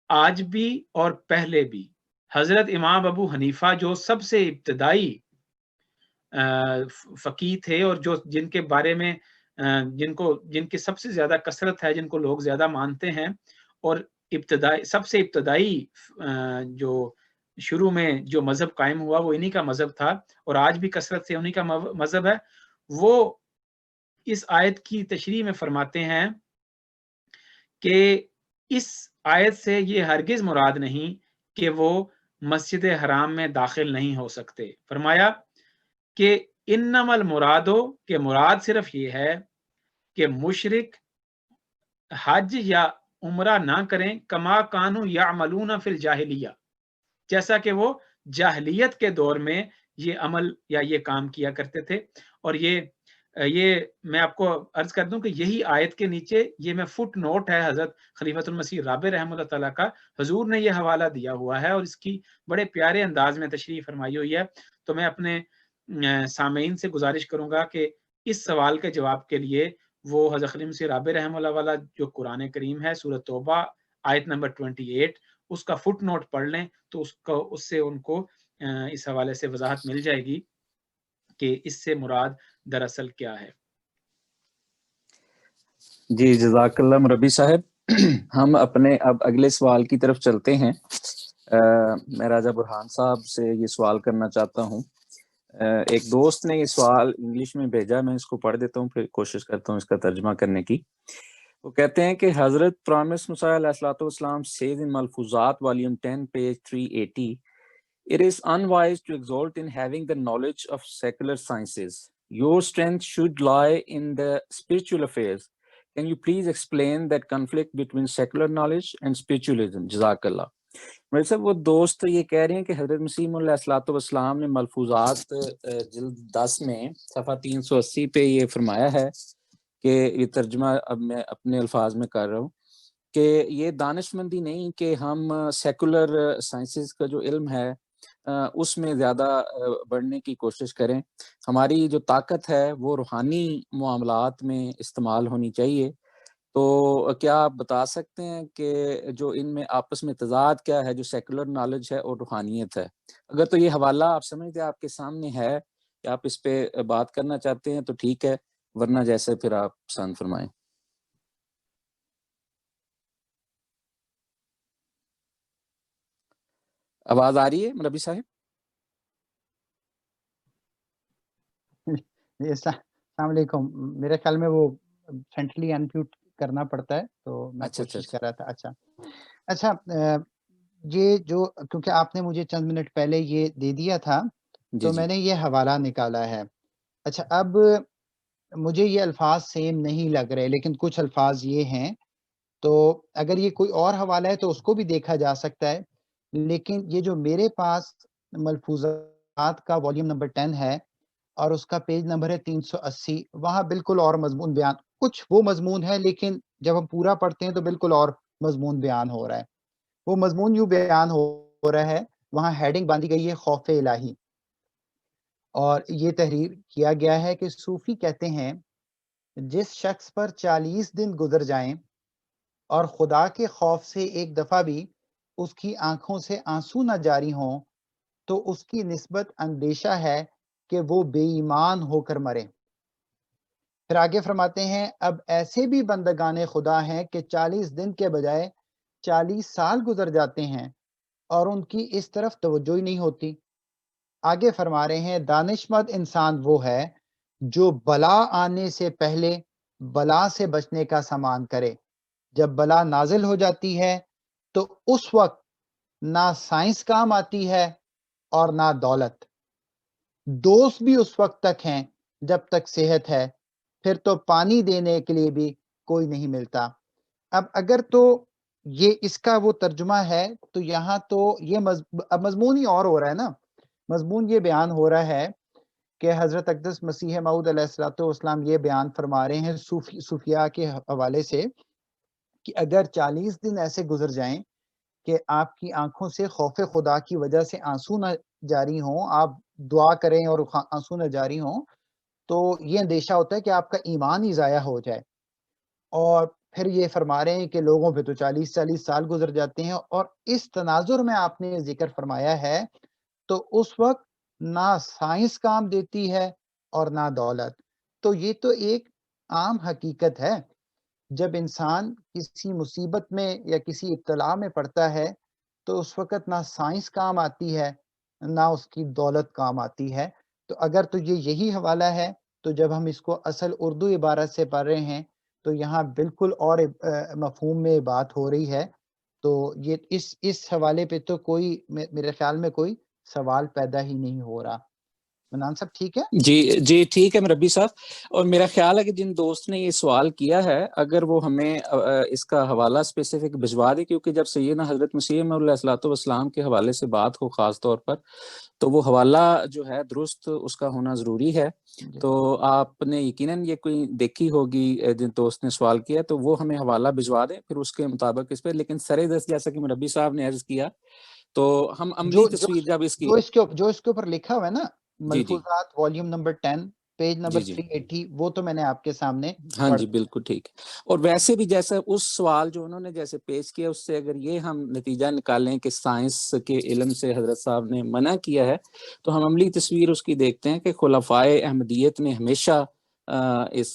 [SPEAKER 3] آج بھی اور پہلے بھی حضرت امام ابو حنیفہ جو سب سے ابتدائی فقیہ تھے، اور جن کے بارے میں جن کی سب سے زیادہ کثرت ہے، جن کو لوگ زیادہ مانتے ہیں، اور سب سے ابتدائی جو شروع میں جو مذہب قائم ہوا وہ انہی کا مذہب تھا، اور آج بھی کثرت سے انہی کا مذہب ہے، وہ اس آیت کی تشریح میں فرماتے ہیں کہ اس آیت سے یہ ہرگز مراد نہیں کہ وہ مسجد حرام میں داخل نہیں ہو سکتے۔ فرمایا کہ انما المرادو، کہ مراد صرف یہ ہے کہ مشرک حج یا عمرہ نہ کریں، کما کانوا یعملون فی الجاہلیہ، جیسا کہ وہ جاہلیت کے دور میں یہ عمل یا یہ کام کیا کرتے تھے۔ اور یہ میں آپ کو عرض کر دوں کہ یہی آیت کے نیچے یہ میں فٹ نوٹ ہے حضرت خلیفۃ المسیح رابع رحمہ اللہ تعالیٰ کا، حضور نے یہ حوالہ دیا ہوا ہے، اور اس کی بڑے پیارے انداز میں تشریح فرمائی ہوئی ہے۔ تو میں اپنے سامعین سے گزارش کروں گا کہ اس سوال کے جواب کے لیے وہ حضرت خلیفۃ المسیح رابع رحمہ اللہ والا جو قرآن کریم ہے، سورۃ توبہ آیت نمبر 28، اس کا فٹ نوٹ پڑھ لیں، تو اس سے ان کو اس حوالے سے وضاحت مل جائے گی کہ اس سے مراد دراصل کیا ہے۔
[SPEAKER 2] جی جزاک اللہ مربی صاحب۔ ہم اپنے اب اگلے سوال کی طرف چلتے ہیں۔ میں راجہ برہان صاحب سے یہ سوال کرنا چاہتا ہوں۔ ایک دوست نے یہ سوال انگلش میں بھیجا، میں اس کو پڑھ دیتا ہوں، پھر کوشش کرتا ہوں اس کا ترجمہ کرنے کی۔ وہ کہتے ہیں کہ حضرت پرامس مسیح علیہ الصلوۃ والسلام says in ملفوظات volume 10 page 380 it is unwise to exalt in having the knowledge of secular sciences. Your strength should lie in the spiritual affairs. Can you please explain that conflict between secular knowledge and spiritualism? جزاک اللہ۔ میرے صاحب وہ دوست یہ کہہ رہے ہیں کہ حضرت مسیح علیہ الصلوۃ والسلام نے ملفوظات جلد 10 میں صفحہ 380 پہ یہ فرمایا ہے کہ یہ ترجمہ اب میں اپنے الفاظ میں کر رہا ہوں کہ یہ دانش مندی نہیں کہ ہم سیکولر سائنسز کا جو علم ہے اس میں زیادہ بڑھنے کی کوشش کریں۔ ہماری جو طاقت ہے وہ روحانی معاملات میں استعمال ہونی چاہیے۔ تو کیا آپ بتا سکتے ہیں کہ جو ان میں آپس میں تضاد کیا ہے، جو سیکولر نالج ہے اور روحانیت ہے؟ اگر تو یہ حوالہ آپ سمجھتے ہیں آپ کے سامنے ہے کہ آپ اس پہ بات کرنا چاہتے ہیں تو ٹھیک ہے، ورنہ جیسے پھر آپ پسند فرمائیں۔ آواز آ رہی ہے مربی صاحب؟
[SPEAKER 1] السلام علیکم۔ میرے خیال میں وہ سینٹرلی انمیوٹ کرنا پڑتا ہے، تو میں کوشش کر رہا تھا۔ اچھا یہ جو کیونکہ آپ نے مجھے چند منٹ پہلے یہ دے دیا تھا تو میں نے یہ حوالہ نکالا ہے۔ اچھا اب مجھے یہ الفاظ سیم نہیں لگ رہے، لیکن کچھ الفاظ یہ ہیں، تو اگر یہ کوئی اور حوالہ ہے تو اس کو بھی دیکھا جا سکتا ہے، لیکن یہ جو میرے پاس ملفوظات کا والیوم نمبر 10 ہے اور اس کا پیج نمبر ہے 380، وہاں بالکل اور مضمون بیان، کچھ وہ مضمون ہے لیکن جب ہم پورا پڑھتے ہیں تو بالکل اور مضمون بیان ہو رہا ہے۔ وہ مضمون یوں بیان ہو رہا ہے، وہاں ہیڈنگ باندھی گئی ہے خوف الہی، اور یہ تحریر کیا گیا ہے کہ صوفی کہتے ہیں جس شخص پر 40 دن گزر جائیں اور خدا کے خوف سے ایک دفعہ بھی اس کی آنکھوں سے آنسو نہ جاری ہوں تو اس کی نسبت اندیشہ ہے کہ وہ بے ایمان ہو کر مرے۔ پھر آگے فرماتے ہیں اب ایسے بھی بندگان خدا ہیں کہ 40 دن کے بجائے 40 سال گزر جاتے ہیں اور ان کی اس طرف توجہ ہی نہیں ہوتی۔ آگے فرما رہے ہیں دانشمند انسان وہ ہے جو بلا آنے سے پہلے بلا سے بچنے کا سامان کرے، جب بلا نازل ہو جاتی ہے تو اس وقت نہ سائنس کام آتی ہے اور نہ دولت، دوست بھی اس وقت تک ہیں جب تک صحت ہے، پھر تو پانی دینے کے لیے بھی کوئی نہیں ملتا۔ اب اگر تو یہ اس کا وہ ترجمہ ہے تو یہاں تو یہ مضمون ہی اور ہو رہا ہے نا، مضمون یہ بیان ہو رہا ہے کہ حضرت اقدس مسیح موعود علیہ الصلوۃ والسلام یہ بیان فرما رہے ہیں صوفیاء کے حوالے سے کہ اگر 40 دن ایسے گزر جائیں کہ آپ کی آنکھوں سے خوف خدا کی وجہ سے آنسو نہ جاری ہوں، آپ دعا کریں اور آنسو نہ جاری ہوں، تو یہ اندیشہ ہوتا ہے کہ آپ کا ایمان ہی ضائع ہو جائے۔ اور پھر یہ فرما رہے ہیں کہ لوگوں پہ تو 40 سال گزر جاتے ہیں، اور اس تناظر میں آپ نے ذکر فرمایا ہے تو اس وقت نہ سائنس کام دیتی ہے اور نہ دولت۔ تو یہ تو ایک عام حقیقت ہے، جب انسان کسی مصیبت میں یا کسی ابتلا میں پڑتا ہے تو اس وقت نہ سائنس کام آتی ہے نہ اس کی دولت کام آتی ہے۔ تو اگر تو یہی حوالہ ہے تو جب ہم اس کو اصل اردو عبارت سے پڑھ رہے ہیں تو یہاں بالکل اور مفہوم میں بات ہو رہی ہے۔ تو یہ اس حوالے پہ تو کوئی میرے خیال میں کوئی سوال پیدا ہی نہیں ہو رہا۔ منان صاحب ٹھیک ہے؟
[SPEAKER 2] جی ٹھیک ہے مربی صاحب، اور میرا خیال ہے کہ جن دوست نے یہ سوال کیا ہے اگر وہ ہمیں اس کا حوالہ اسپیسیفک بھجوا دے، کیونکہ جب سیدنا حضرت مسیح موعود علیہ الصلوۃ والسلام کے حوالے سے بات ہو خاص طور پر، تو وہ حوالہ جو ہے درست اس کا ہونا ضروری ہے۔ تو آپ نے یقیناً یہ کوئی دیکھی ہوگی جن دوست نے سوال کیا، تو وہ ہمیں حوالہ بھجوا دیں، پھر اس کے مطابق اس پہ، لیکن سر دست جیسا کہ مربی صاحب نے عرض کیا تو ہم عملی تصویر جب اس کی
[SPEAKER 1] جو اس کے اوپر لکھا ہوا ہے نا، ملفوظات والیوم نمبر 10 پیج نمبر 380، وہ تو میں نے آپ کے سامنے
[SPEAKER 2] ہاں جی بالکل ٹھیک ہے۔ اور ویسے بھی جیسا اس سوال جو انہوں نے جیسے پیش کیا، اس سے اگر یہ ہم نتیجہ نکالیں کہ سائنس کے علم سے حضرت صاحب نے منع کیا ہے، تو ہم عملی تصویر اس کی دیکھتے ہیں کہ خلفائے احمدیت نے ہمیشہ اس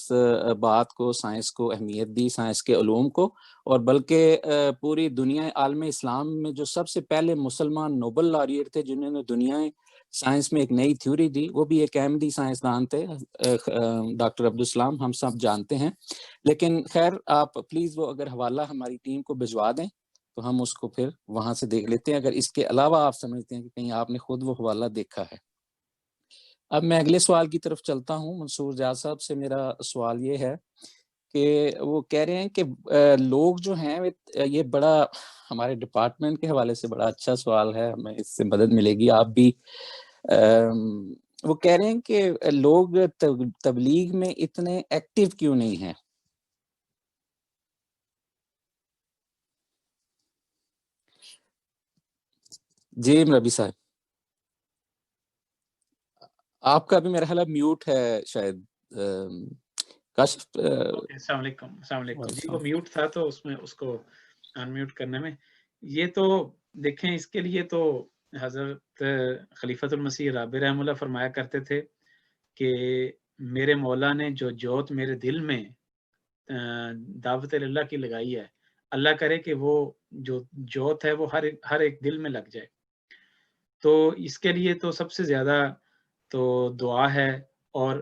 [SPEAKER 2] بات کو، سائنس کو اہمیت دی، سائنس کے علوم کو، اور بلکہ پوری دنیا عالم اسلام میں جو سب سے پہلے مسلمان نوبل لاریٹ تھے جنہوں نے دنیا سائنس میں ایک نئی تھیوری دی، وہ بھی ایک احمدی سائنسدان تھے، ڈاکٹر عبدالسلام، ہم سب جانتے ہیں۔ لیکن خیر آپ پلیز وہ اگر حوالہ ہماری ٹیم کو بھجوا دیں تو ہم اس کو پھر وہاں سے دیکھ لیتے ہیں، اگر اس کے علاوہ آپ سمجھتے ہیں کہ کہیں آپ نے خود وہ حوالہ دیکھا ہے۔ اب میں اگلے سوال کی طرف چلتا ہوں۔ منصور جاذ صاحب سے میرا سوال یہ ہے کہ وہ کہہ رہے ہیں کہ لوگ جو ہیں یہ بڑا ہمارے ڈپارٹمنٹ کے حوالے سے بڑا اچھا سوال ہے، ہمیں اس سے مدد ملے گی، آپ بھی وہ کہہ رہے ہیں کہ لوگ تبلیغ میں اتنے ایکٹیو کیوں نہیں ہیں؟ جی مربی صاحب آپ کا بھی میرا خیال میوٹ ہے شاید، کاشف۔
[SPEAKER 3] السلام علیکم۔ جی وہ میوٹ تھا تو اس میں اس کو ان میوٹ کرنے میں، یہ تو دیکھیں اس کے لیے تو حضرت خلیفۃ المسیح رابع رحمہ اللہ فرمایا کرتے تھے کہ میرے مولا نے جو جوت میرے دل میں دعوت اللہ کی لگائی ہے، اللہ کرے کہ وہ جو جوت ہے وہ ہر ایک دل میں لگ جائے۔ تو اس کے لیے تو سب سے زیادہ تو دعا ہے، اور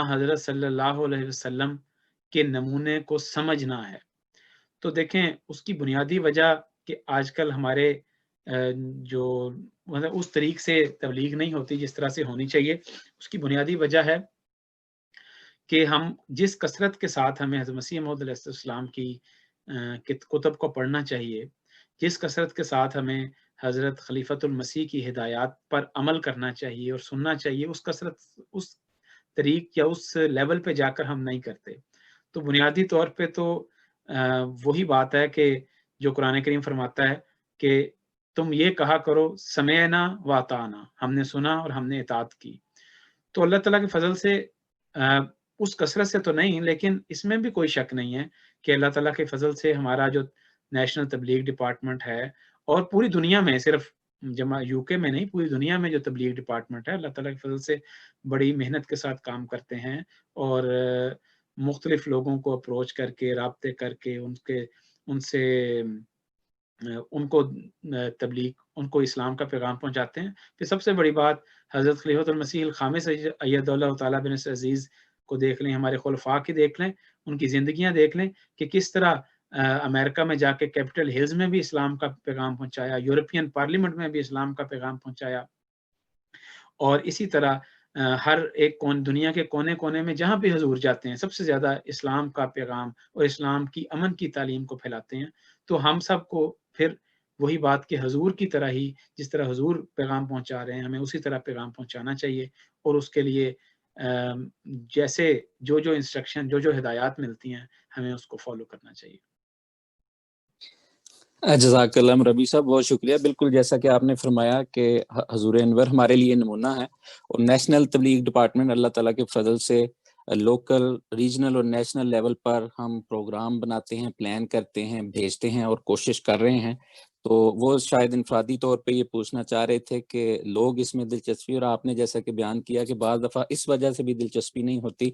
[SPEAKER 3] حضرت صلی اللہ علیہ وسلم کے نمونے کو سمجھنا ہے۔ تو دیکھیں اس کی بنیادی وجہ کہ آج کل ہمارے جو مطلب اس طریق سے تبلیغ نہیں ہوتی جس طرح سے ہونی چاہیے، اس کی بنیادی وجہ ہے کہ ہم جس کثرت کے ساتھ ہمیں حضرت مسیح موعود علیہ السلام کی کتب کو پڑھنا چاہیے، جس کثرت کے ساتھ ہمیں حضرت خلیفۃ المسیح کی ہدایات پر عمل کرنا چاہیے اور سننا چاہیے، اس کثرت، اس طریق یا اس لیول پہ جا کر ہم نہیں کرتے۔ تو بنیادی طور پہ تو وہی بات ہے کہ جو قرآن کریم فرماتا ہے کہ تم یہ کہا کرو سمعنا و اطعنا، ہم نے سنا اور ہم نے اطاعت کی۔ تو اللہ تعالیٰ کے فضل سے اس کثرت سے تو نہیں، لیکن اس میں بھی کوئی شک نہیں ہے کہ اللہ تعالیٰ کے فضل سے ہمارا جو نیشنل تبلیغ ڈپارٹمنٹ ہے، اور پوری دنیا میں، صرف یو کے میں نہیں، پوری دنیا میں جو تبلیغ ڈپارٹمنٹ ہے، اللہ تعالیٰ کے فضل سے بڑی محنت کے ساتھ کام کرتے ہیں، اور مختلف لوگوں کو اپروچ کر کے، رابطے کر کے، ان سے ان کو تبلیغ، ان کو اسلام کا پیغام پہنچاتے ہیں۔ پھر سب سے بڑی بات حضرت خلیفۃ المسیح الخامس اید اللہ تعالیٰ بن عزیز کو دیکھ لیں، ہمارے خلفاء کی دیکھ لیں، ان کی زندگیاں دیکھ لیں کہ کس طرح امریکہ میں جا کے کیپٹل ہلز میں بھی اسلام کا پیغام پہنچایا، یورپین پارلیمنٹ میں بھی اسلام کا پیغام پہنچایا، اور اسی طرح ہر ایک دنیا کے کونے کونے میں جہاں بھی حضور جاتے ہیں سب سے زیادہ اسلام کا پیغام اور اسلام کی امن کی تعلیم کو پھیلاتے ہیں۔ تو ہم سب کو پھر وہی بات کہ حضور کی طرح ہی، جس طرح حضور پیغام پہنچا رہے ہیں، ہمیں اسی طرح پیغام پہنچانا چاہیے، اور اس کے لیے جیسے جو انسٹرکشن جو ہدایات ملتی ہیں ہمیں اس کو فالو کرنا چاہیے.
[SPEAKER 2] جزاک اللہ مربی صاحب، بہت شکریہ. بالکل جیسا کہ آپ نے فرمایا کہ حضور انور ہمارے لیے نمونہ ہے، اور نیشنل تبلیغ ڈپارٹمنٹ اللہ تعالیٰ کے فضل سے لوکل، ریجنل اور نیشنل لیول پر ہم پروگرام بناتے ہیں، پلان کرتے ہیں، بھیجتے ہیں اور کوشش کر رہے ہیں. تو وہ شاید انفرادی طور پہ یہ پوچھنا چاہ رہے تھے کہ لوگ اس میں دلچسپی، اور آپ نے جیسا کہ بیان کیا کہ بعض دفعہ اس وجہ سے بھی دلچسپی نہیں ہوتی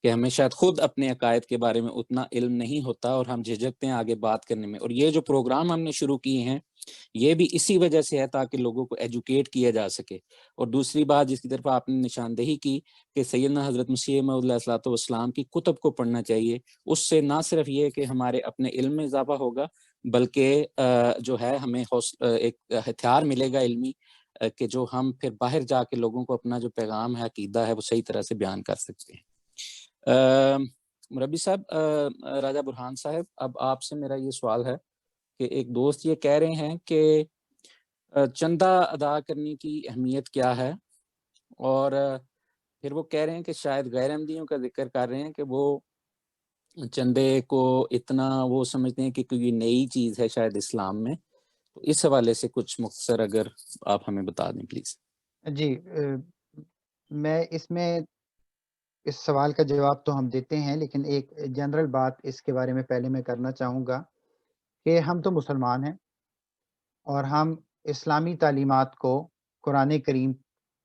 [SPEAKER 2] کہ ہمیں شاید خود اپنے عقائد کے بارے میں اتنا علم نہیں ہوتا اور ہم جھجکتے ہیں آگے بات کرنے میں. اور یہ جو پروگرام ہم نے شروع کیے ہیں یہ بھی اسی وجہ سے ہے تاکہ لوگوں کو ایجوکیٹ کیا جا سکے. اور دوسری بات جس کی طرف آپ نے نشاندہی کی کہ سیدنا حضرت مسیح موعود علیہ الصلوۃ والسلام کی کتب کو پڑھنا چاہیے، اس سے نہ صرف یہ کہ ہمارے اپنے علم میں اضافہ ہوگا بلکہ جو ہے ہمیں ایک ہتھیار ملے گا علمی کہ جو ہم پھر باہر جا کے لوگوں کو اپنا جو پیغام ہے، عقیدہ ہے، وہ صحیح طرح سے بیان کر سکتے ہیں. مربی صاحب، راجہ برہان صاحب، اب آپ سے میرا یہ سوال ہے کہ ایک دوست یہ کہہ رہے ہیں کہ چندہ ادا کرنے کی اہمیت کیا ہے، اور پھر وہ کہہ رہے ہیں کہ شاید غیر احمدیوں کا ذکر کر رہے ہیں کہ وہ چندے کو اتنا وہ سمجھتے ہیں کہ کوئی نئی چیز ہے شاید اسلام میں. تو اس حوالے سے کچھ مختصر اگر آپ ہمیں بتا دیں پلیز.
[SPEAKER 1] جی، میں اس سوال کا جواب تو ہم دیتے ہیں، لیکن ایک جنرل بات اس کے بارے میں پہلے میں کرنا چاہوں گا کہ ہم تو مسلمان ہیں اور ہم اسلامی تعلیمات کو قرآن کریم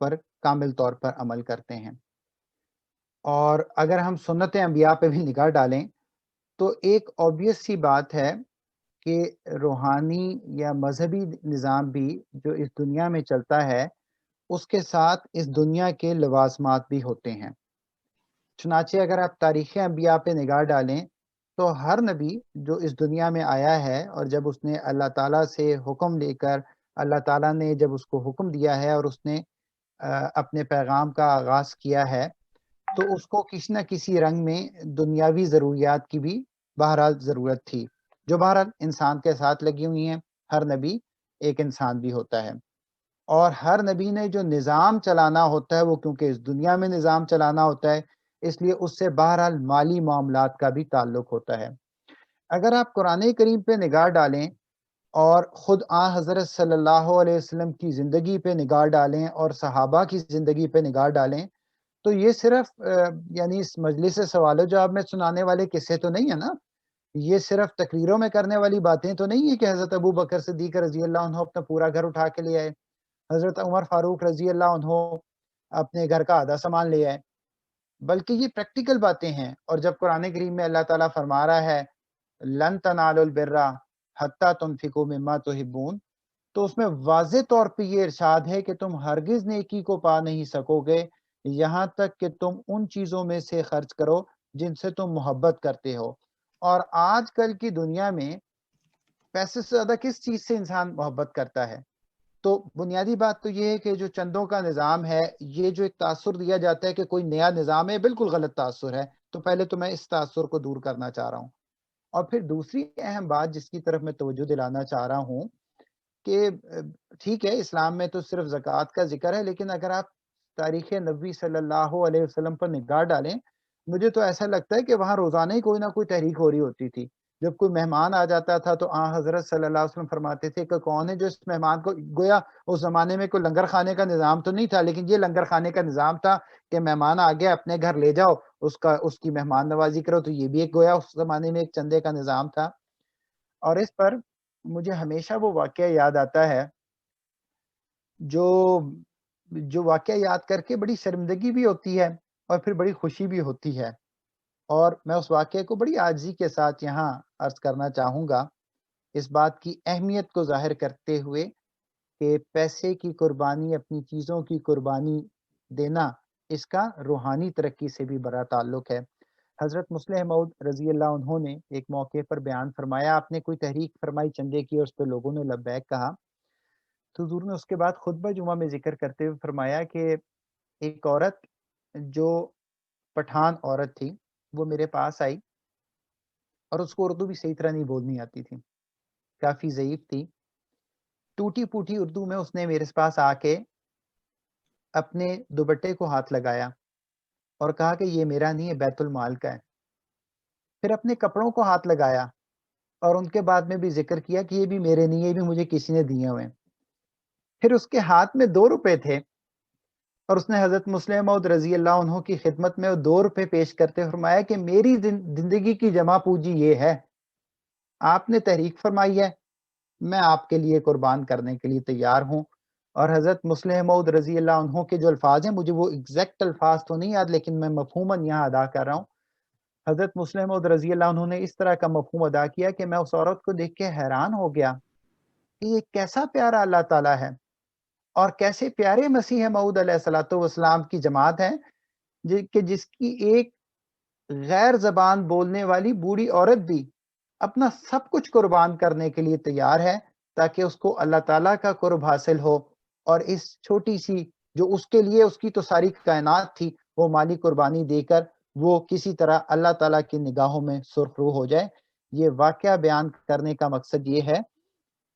[SPEAKER 1] پر کامل طور پر عمل کرتے ہیں. اور اگر ہم سنت انبیاء پہ بھی نگاہ ڈالیں تو ایک obvious سی بات ہے کہ روحانی یا مذہبی نظام بھی جو اس دنیا میں چلتا ہے اس کے ساتھ اس دنیا کے لوازمات بھی ہوتے ہیں. چنانچہ اگر آپ تاریخ انبیاء پہ نگاہ ڈالیں تو ہر نبی جو اس دنیا میں آیا ہے، اور جب اس نے اللہ تعالیٰ سے حکم لے کر، اللہ تعالیٰ نے جب اس کو حکم دیا ہے اور اس نے اپنے پیغام کا آغاز کیا ہے، تو اس کو کسی نہ کسی رنگ میں دنیاوی ضروریات کی بھی بہرحال ضرورت تھی، جو بہرحال انسان کے ساتھ لگی ہوئی ہیں. ہر نبی ایک انسان بھی ہوتا ہے، اور ہر نبی نے جو نظام چلانا ہوتا ہے وہ کیونکہ اس دنیا میں نظام چلانا ہوتا ہے، اس لیے اس سے بہرحال مالی معاملات کا بھی تعلق ہوتا ہے. اگر آپ قرآن کریم پہ نگاہ ڈالیں اور خود حضرت صلی اللہ علیہ وسلم کی زندگی پہ نگاہ ڈالیں اور صحابہ کی زندگی پہ نگاہ ڈالیں تو یہ صرف یعنی اس مجلس سوال و جواب میں سنانے والے قصے تو نہیں ہے نا، یہ صرف تقریروں میں کرنے والی باتیں تو نہیں ہے کہ حضرت ابو بکر صدیق رضی اللہ عنہ اپنا پورا گھر اٹھا کے لے آئے، حضرت عمر فاروق رضی اللہ عنہ اپنے گھر کا آدھا سامان لے آئے، بلکہ یہ پریکٹیکل باتیں ہیں. اور جب قرآن کریم میں اللہ تعالیٰ فرما رہا ہے لن تنالوا البر حتی تنفقوا مما تحبون، تو اس میں واضح طور پہ یہ ارشاد ہے کہ تم ہرگز نیکی کو پا نہیں سکو گے یہاں تک کہ تم ان چیزوں میں سے خرچ کرو جن سے تم محبت کرتے ہو. اور آج کل کی دنیا میں پیسے سے زیادہ کس چیز سے انسان محبت کرتا ہے؟ تو بنیادی بات تو یہ ہے کہ جو چندوں کا نظام ہے، یہ جو ایک تاثر دیا جاتا ہے کہ کوئی نیا نظام ہے، بالکل غلط تاثر ہے. تو پہلے تو میں اس تاثر کو دور کرنا چاہ رہا ہوں. اور پھر دوسری اہم بات جس کی طرف میں توجہ دلانا چاہ رہا ہوں کہ ٹھیک ہے اسلام میں تو صرف زکوٰۃ کا ذکر ہے، لیکن اگر آپ تاریخ نبوی صلی اللہ علیہ وسلم پر نگاہ ڈالیں، مجھے تو ایسا لگتا ہے کہ وہاں روزانہ ہی کوئی نہ کوئی تحریک ہو رہی ہوتی تھی. جب کوئی مہمان آ جاتا تھا تو حضرت صلی اللہ علیہ وسلم فرماتے تھے کہ کون ہے جو اس مہمان کو، گویا اس زمانے میں کوئی لنگر خانے کا نظام تو نہیں تھا، لیکن یہ لنگر خانے کا نظام تھا کہ مہمان آ گیا اپنے گھر لے جاؤ، اس کی مہمان نوازی کرو. تو یہ بھی ایک گویا اس زمانے میں ایک چندے کا نظام تھا. اور اس پر مجھے ہمیشہ وہ واقعہ یاد آتا ہے جو واقعہ یاد کر کے بڑی شرمندگی بھی ہوتی ہے اور پھر بڑی خوشی بھی ہوتی ہے. اور میں اس واقعے کو بڑی عاجزی کے ساتھ یہاں عرض کرنا چاہوں گا، اس بات کی اہمیت کو ظاہر کرتے ہوئے کہ پیسے کی قربانی، اپنی چیزوں کی قربانی دینا، اس کا روحانی ترقی سے بھی بڑا تعلق ہے. حضرت مسلم موعود رضی اللہ عنہ نے ایک موقع پر بیان فرمایا، آپ نے کوئی تحریک فرمائی چندے کی اور اس پہ لوگوں نے لبیک کہا، تو حضور نے اس کے بعد خطبہ جمعہ میں ذکر کرتے ہوئے فرمایا کہ ایک عورت جو پٹھان عورت تھی وہ میرے پاس آئی اور اس کو اردو بھی صحیح طرح نہیں بولنی آتی تھی، کافی ضعیف تھی. ٹوٹی پوٹی اردو میں اس نے میرے پاس آ کے اپنے دوپٹے کو ہاتھ لگایا اور کہا کہ یہ میرا نہیں ہے، بیت المال کا ہے۔ پھر اپنے کپڑوں کو ہاتھ لگایا اور ان کے بعد میں بھی ذکر کیا کہ یہ بھی میرے نہیں، یہ بھی مجھے کسی نے دیے ہوئے ہیں۔ پھر اس کے ہاتھ میں 2 روپے تھے اور اس نے حضرت مسلم موعود رضی اللہ عنہ کی خدمت میں وہ 2 روپے پیش کرتے فرمایا کہ میری زندگی کی جمع پوجی یہ ہے، آپ نے تحریک فرمائی ہے، میں آپ کے لیے قربان کرنے کے لیے تیار ہوں۔ اور حضرت مسلم موعود رضی اللہ عنہ کے جو الفاظ ہیں، مجھے وہ ایگزیکٹ الفاظ تو نہیں یاد، لیکن میں مفہوماً یہاں ادا کر رہا ہوں۔ حضرت مسلم موعود رضی اللہ عنہ نے اس طرح کا مفہوم ادا کیا کہ میں اس عورت کو دیکھ کے حیران ہو گیا کہ یہ کیسا پیارا اللہ تعالیٰ ہے، اور کیسے پیارے مسیح موعود علیہ الصلوۃ والسلام کی جماعت ہے کہ جس کی ایک غیر زبان بولنے والی بوڑھی عورت بھی اپنا سب کچھ قربان کرنے کے لیے تیار ہے تاکہ اس کو اللہ تعالیٰ کا قرب حاصل ہو، اور اس چھوٹی سی جو اس کے لیے اس کی تو ساری کائنات تھی، وہ مالی قربانی دے کر وہ کسی طرح اللہ تعالیٰ کی نگاہوں میں سرخرو ہو جائے۔ یہ واقعہ بیان کرنے کا مقصد یہ ہے،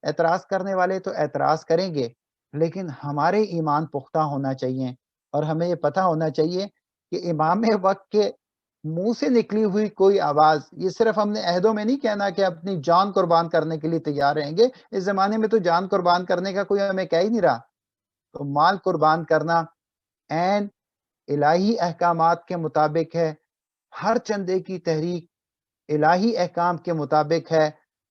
[SPEAKER 1] اعتراض کرنے والے تو اعتراض کریں گے، لیکن ہمارے ایمان پختہ ہونا چاہیے، اور ہمیں یہ پتہ ہونا چاہیے کہ امام وقت کے منہ سے نکلی ہوئی کوئی آواز، یہ صرف ہم نے عہدوں میں نہیں کہنا کہ اپنی جان قربان کرنے کے لیے تیار رہیں گے۔ اس زمانے میں تو جان قربان کرنے کا کوئی ہمیں کہہ ہی نہیں رہا، تو مال قربان کرنا عین الہی احکامات کے مطابق ہے، ہر چندے کی تحریک الہی احکام کے مطابق ہے،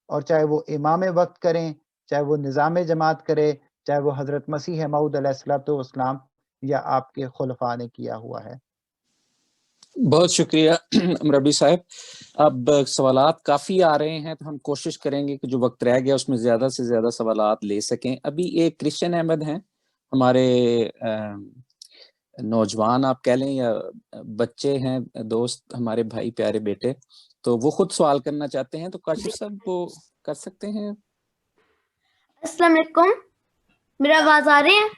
[SPEAKER 1] اور چاہے وہ امام وقت کریں، چاہے وہ نظام جماعت کرے، چاہے وہ حضرت مسیح موعود علیہ الصلوۃ والسلام یا آپ کے خلفاء نے کیا ہوا ہے۔
[SPEAKER 2] بہت شکریہ ربی صاحب۔ اب سوالات کافی آ رہے ہیں، تو ہم کوشش کریں گے کہ جو وقت رہ گیا اس میں زیادہ سے زیادہ سوالات لے سکیں۔ ابھی ایک کرسچن احمد ہیں، ہمارے نوجوان آپ کہہ لیں یا بچے ہیں، دوست ہمارے، بھائی پیارے بیٹے، تو وہ خود سوال کرنا چاہتے ہیں، تو کاشف صاحب وہ کر سکتے ہیں۔
[SPEAKER 4] السلام علیکم، میرا آواز آ رہی ہے؟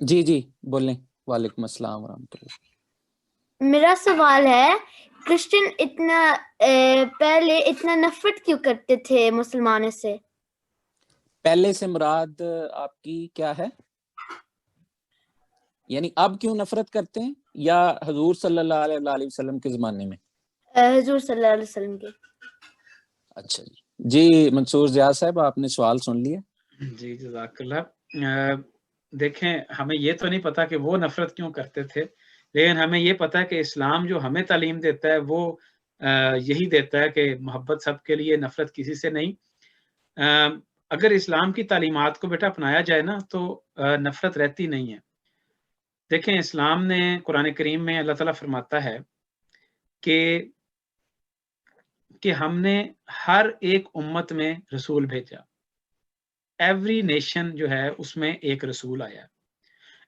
[SPEAKER 2] جی جی بولیں۔ وعلیکم السلام ورحمۃ اللہ۔
[SPEAKER 4] میرا سوال ہے، کرسچن اتنا پہلے اتنا نفرت کیوں کرتے تھے مسلمانوں سے؟
[SPEAKER 2] پہلے سے مراد آپ کی کیا ہے؟ یعنی اب کیوں نفرت کرتے ہیں، یا حضور صلی اللہ علیہ وسلم کے زمانے میں؟
[SPEAKER 4] حضور صلی اللہ علیہ وسلم کے۔
[SPEAKER 2] اچھا جی منصور ضیاء صاحب، آپ نے سوال سن لیا۔
[SPEAKER 3] جی جزاک اللہ۔ دیکھیں، ہمیں یہ تو نہیں پتا کہ وہ نفرت کیوں کرتے تھے، لیکن ہمیں یہ پتا ہے کہ اسلام جو ہمیں تعلیم دیتا ہے وہ یہی دیتا ہے کہ محبت سب کے لیے، نفرت کسی سے نہیں۔ اگر اسلام کی تعلیمات کو بیٹا اپنایا جائے نا تو نفرت رہتی نہیں ہے۔ دیکھیں، اسلام نے قرآن کریم میں اللہ تعالیٰ فرماتا ہے کہ ہم نے ہر ایک امت میں رسول بھیجا، ایوری نیشن جو ہے اس میں ایک رسول آیا،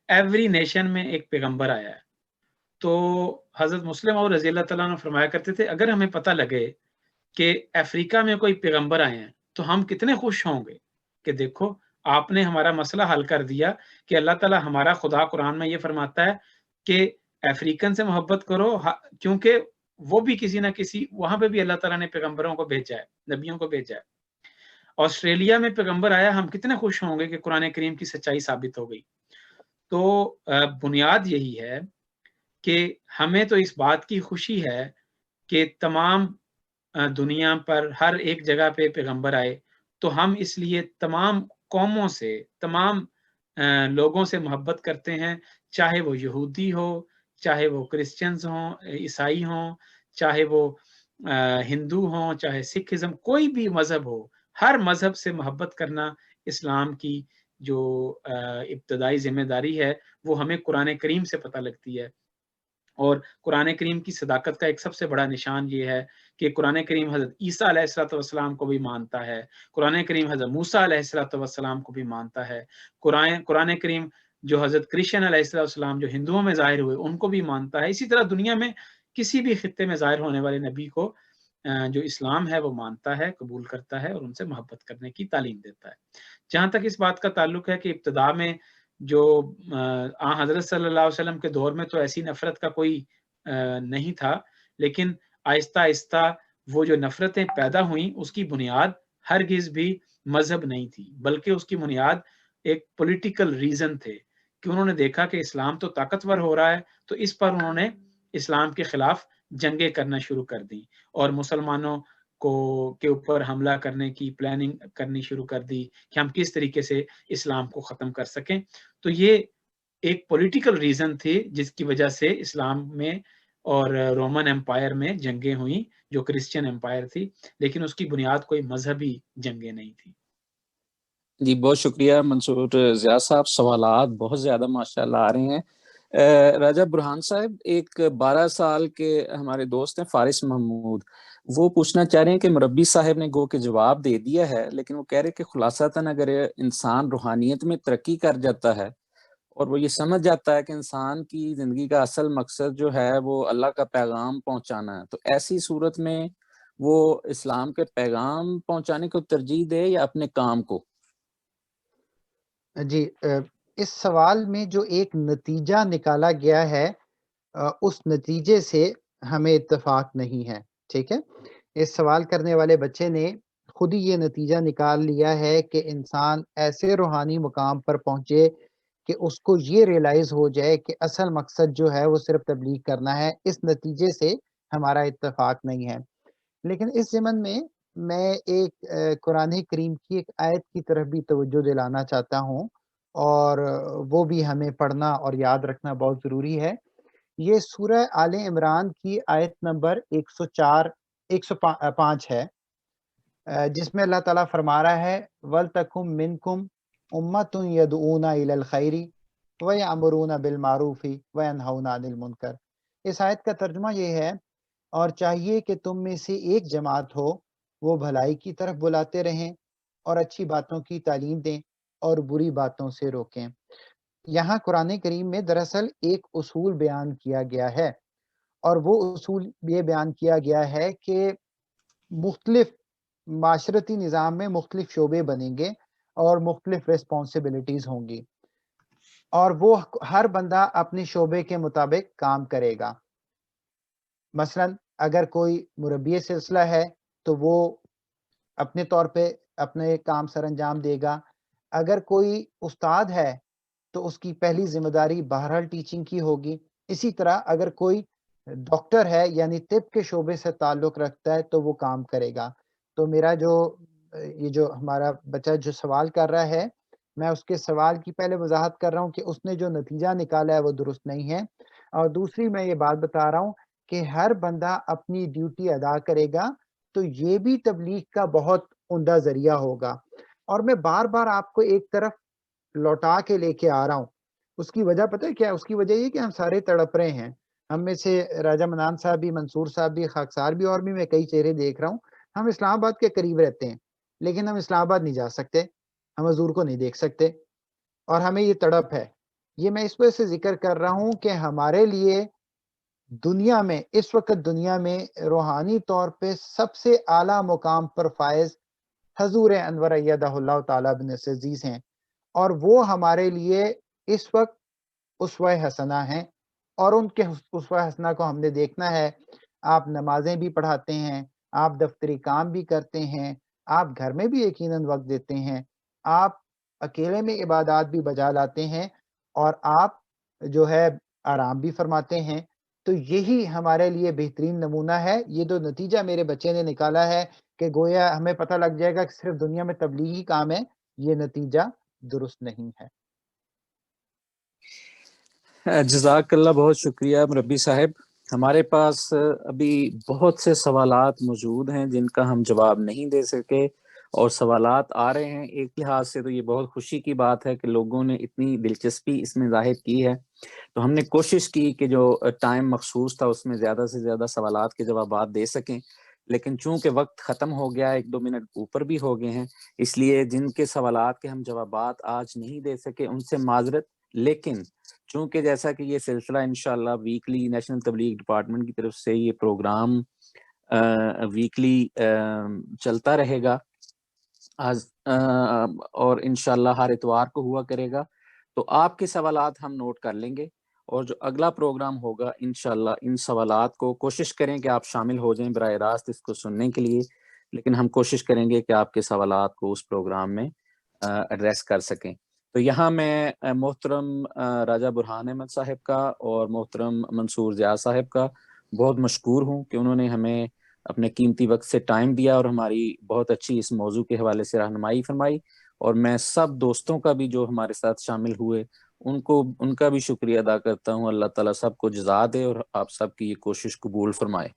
[SPEAKER 3] ایوری نیشن میں ایک پیغمبر آیا ہے۔ تو حضرت مسلم اور رضی اللہ تعالیٰ نے فرمایا کرتے تھے، اگر ہمیں پتہ لگے کہ افریقہ میں کوئی پیغمبر آئے ہیں تو ہم کتنے خوش ہوں گے کہ دیکھو آپ نے ہمارا مسئلہ حل کر دیا، کہ اللہ تعالیٰ ہمارا خدا قرآن میں یہ فرماتا ہے کہ افریقن سے محبت کرو، کیونکہ وہ بھی کسی نہ کسی، وہاں پہ بھی اللہ تعالیٰ نے پیغمبروں کو بھیجا ہے، نبیوں کو بھیجا ہے۔ آسٹریلیا میں پیغمبر آیا، ہم کتنے خوش ہوں گے کہ قرآن کریم کی سچائی ثابت ہو گئی۔ تو بنیاد یہی ہے کہ ہمیں تو اس بات کی خوشی ہے کہ تمام دنیا پر ہر ایک جگہ پہ پیغمبر آئے، تو ہم اس لیے تمام قوموں سے، تمام لوگوں سے محبت کرتے ہیں، چاہے وہ یہودی ہو، چاہے وہ کرسچنز ہوں، عیسائی ہوں، چاہے وہ ہندو ہوں، چاہے سکھ ازم، کوئی بھی مذہب ہو، ہر مذہب سے محبت کرنا اسلام کی جو ابتدائی ذمہ داری ہے وہ ہمیں قرآن کریم سے پتہ لگتی ہے۔ اور قرآن کریم کی صداقت کا ایک سب سے بڑا نشان یہ ہے کہ قرآن کریم حضرت عیسیٰ علیہ السلام کو بھی مانتا ہے، قرآن کریم حضرت موسیٰ علیہ السلام کو بھی مانتا ہے، قرآن کریم جو حضرت کرشن علیہ السلام جو ہندوؤں میں ظاہر ہوئے ان کو بھی مانتا ہے۔ اسی طرح دنیا میں کسی بھی خطے میں ظاہر ہونے والے نبی کو جو اسلام ہے وہ مانتا ہے، قبول کرتا ہے، اور ان سے محبت کرنے کی تعلیم دیتا ہے۔ جہاں تک اس بات کا تعلق ہے کہ ابتدا میں جو حضرت صلی اللہ علیہ وسلم کے دور میں تو ایسی نفرت کا کوئی نہیں تھا، لیکن آہستہ آہستہ وہ جو نفرتیں پیدا ہوئیں اس کی بنیاد ہرگز بھی مذہب نہیں تھی، بلکہ اس کی بنیاد ایک پولیٹیکل ریزن تھے، کہ انہوں نے دیکھا کہ اسلام تو طاقتور ہو رہا ہے، تو اس پر انہوں نے اسلام کے خلاف جنگیں کرنا شروع کر دیں اور مسلمانوں کے اوپر حملہ کرنے کی پلاننگ کرنی شروع کر دی کہ ہم کس طریقے سے اسلام کو ختم کر سکیں. تو یہ ایک پولیٹیکل ریزن تھی جس کی وجہ سے اسلام میں اور رومن امپائر میں جنگیں ہوئیں جو کرسچن امپائر تھی، لیکن اس کی بنیاد کوئی مذہبی جنگیں نہیں تھی.
[SPEAKER 2] جی بہت شکریہ منصور ضیاء صاحب، سوالات بہت زیادہ ماشاءاللہ آ رہے ہیں. راجہ برہان صاحب، ایک 12 سال کے ہمارے دوست ہیں فارس محمود، وہ پوچھنا چاہ رہے ہیں کہ مربی صاحب نے گو کے جواب دے دیا ہے، لیکن وہ کہہ رہے کہ خلاصتاً اگر انسان روحانیت میں ترقی کر جاتا ہے اور وہ یہ سمجھ جاتا ہے کہ انسان کی زندگی کا اصل مقصد جو ہے وہ اللہ کا پیغام پہنچانا ہے، تو ایسی صورت میں وہ اسلام کے پیغام پہنچانے کو ترجیح دے یا اپنے کام کو؟
[SPEAKER 1] جی، اس سوال میں جو ایک نتیجہ نکالا گیا ہے اس نتیجے سے ہمیں اتفاق نہیں ہے. ٹھیک ہے، اس سوال کرنے والے بچے نے خود ہی یہ نتیجہ نکال لیا ہے کہ انسان ایسے روحانی مقام پر پہنچے کہ اس کو یہ ریئلائز ہو جائے کہ اصل مقصد جو ہے وہ صرف تبلیغ کرنا ہے. اس نتیجے سے ہمارا اتفاق نہیں ہے. لیکن اس ضمن میں ایک قرآن کریم کی ایک آیت کی طرف بھی توجہ دلانا چاہتا ہوں، اور وہ بھی ہمیں پڑھنا اور یاد رکھنا بہت ضروری ہے. یہ سورہ آل عمران کی آیت نمبر 105 ہے، جس میں اللہ تعالیٰ فرما رہا ہے وَلْتَكُمْ مِنْكُمْ أُمَّةٌ يَدْعُونَ إِلَى الْخَيْرِ وَيَأْمُرُونَ بِالْمَعْرُوفِ وَيَنْهَوْنَ عَنِ الْمُنْكَرِ. اس آیت کا ترجمہ یہ ہے، اور چاہیے کہ تم میں سے ایک جماعت ہو، وہ بھلائی کی طرف بلاتے رہیں اور اچھی باتوں کی تعلیم دیں اور بری باتوں سے روکیں. یہاں قرآن کریم میں دراصل ایک اصول بیان کیا گیا ہے، اور وہ اصول یہ بیان کیا گیا ہے کہ مختلف معاشرتی نظام میں مختلف شعبے بنیں گے اور مختلف ریسپانسبلٹیز ہوں گی، اور وہ ہر بندہ اپنے شعبے کے مطابق کام کرے گا. مثلا اگر کوئی مربی سلسلہ ہے تو وہ اپنے طور پہ اپنے کام سر انجام دے گا. اگر کوئی استاد ہے تو اس کی پہلی ذمہ داری بہرحال ٹیچنگ کی ہوگی. اسی طرح اگر کوئی ڈاکٹر ہے یعنی طب کے شعبے سے تعلق رکھتا ہے تو وہ کام کرے گا. تو میرا یہ جو ہمارا بچہ جو سوال کر رہا ہے، میں اس کے سوال کی پہلے وضاحت کر رہا ہوں کہ اس نے جو نتیجہ نکالا ہے وہ درست نہیں ہے. اور دوسری میں یہ بات بتا رہا ہوں کہ ہر بندہ اپنی ڈیوٹی ادا کرے گا تو یہ بھی تبلیغ کا بہت عمدہ ذریعہ ہوگا. اور میں بار بار آپ کو ایک طرف لوٹا کے لے کے آ رہا ہوں. اس کی وجہ پتہ ہے کیا ہے؟ اس کی وجہ یہ کہ ہم سارے تڑپ رہے ہیں. ہم میں سے راجہ منان صاحب بھی، منصور صاحب بھی، خاکسار بھی، اور بھی میں کئی چہرے دیکھ رہا ہوں. ہم اسلام آباد کے قریب رہتے ہیں لیکن ہم اسلام آباد نہیں جا سکتے، ہم حضور کو نہیں دیکھ سکتے، اور ہمیں یہ تڑپ ہے. یہ میں اس وجہ سے ذکر کر رہا ہوں کہ ہمارے لیے دنیا میں اس وقت دنیا میں روحانی طور پہ سب سے اعلیٰ مقام پر فائز حضور انور ایدہ اللہ تعالیٰ بن عزیز ہیں، اور وہ ہمارے لیے اس وقت اسوہ حسنہ ہیں، اور ان کے اسوہ حسنہ کو ہم نے دیکھنا ہے. آپ نمازیں بھی پڑھاتے ہیں، آپ دفتری کام بھی کرتے ہیں، آپ گھر میں بھی یقیناً وقت دیتے ہیں، آپ اکیلے میں عبادات بھی بجا لاتے ہیں، اور آپ جو ہے آرام بھی فرماتے ہیں. تو یہی ہمارے لیے بہترین نمونہ ہے. یہ جو نتیجہ میرے بچے نے نکالا ہے کہ گویا ہمیں پتہ لگ جائے گا کہ صرف دنیا میں تبلیغی کام ہے، یہ نتیجہ درست نہیں ہے.
[SPEAKER 2] جزاک اللہ، بہت شکریہ مربی صاحب. ہمارے پاس ابھی بہت سے سوالات موجود ہیں جن کا ہم جواب نہیں دے سکے، اور سوالات آ رہے ہیں. ایک لحاظ سے تو یہ بہت خوشی کی بات ہے کہ لوگوں نے اتنی دلچسپی اس میں ظاہر کی ہے. تو ہم نے کوشش کی کہ جو ٹائم مخصوص تھا اس میں زیادہ سے زیادہ سوالات کے جوابات دے سکیں، لیکن چونکہ وقت ختم ہو گیا، 1-2 منٹ اوپر بھی ہو گئے ہیں، اس لیے جن کے سوالات کے ہم جوابات آج نہیں دے سکے ان سے معذرت. لیکن چونکہ جیسا کہ یہ سلسلہ انشاءاللہ ویکلی نیشنل تبلیغ ڈپارٹمنٹ کی طرف سے یہ پروگرام ویکلی چلتا رہے گا اور انشاءاللہ ہر اتوار کو ہوا کرے گا، تو آپ کے سوالات ہم نوٹ کر لیں گے، اور جو اگلا پروگرام ہوگا انشاءاللہ ان سوالات کو کوشش کریں کہ آپ شامل ہو جائیں براہ راست اس کو سننے کے لیے، لیکن ہم کوشش کریں گے کہ آپ کے سوالات کو اس پروگرام میں ایڈریس کر سکیں. تو یہاں میں محترم راجہ برہان احمد صاحب کا اور محترم منصور ضیاء صاحب کا بہت مشکور ہوں کہ انہوں نے ہمیں اپنے قیمتی وقت سے ٹائم دیا اور ہماری بہت اچھی اس موضوع کے حوالے سے رہنمائی فرمائی. اور میں سب دوستوں کا بھی جو ہمارے ساتھ شامل ہوئے ان کا بھی شکریہ ادا کرتا ہوں. اللہ تعالیٰ سب کو جزا دے اور آپ سب کی یہ کوشش قبول فرمائے.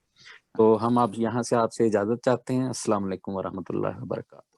[SPEAKER 2] تو ہم اب یہاں سے آپ سے اجازت چاہتے ہیں. السلام علیکم ورحمۃ اللہ وبرکاتہ.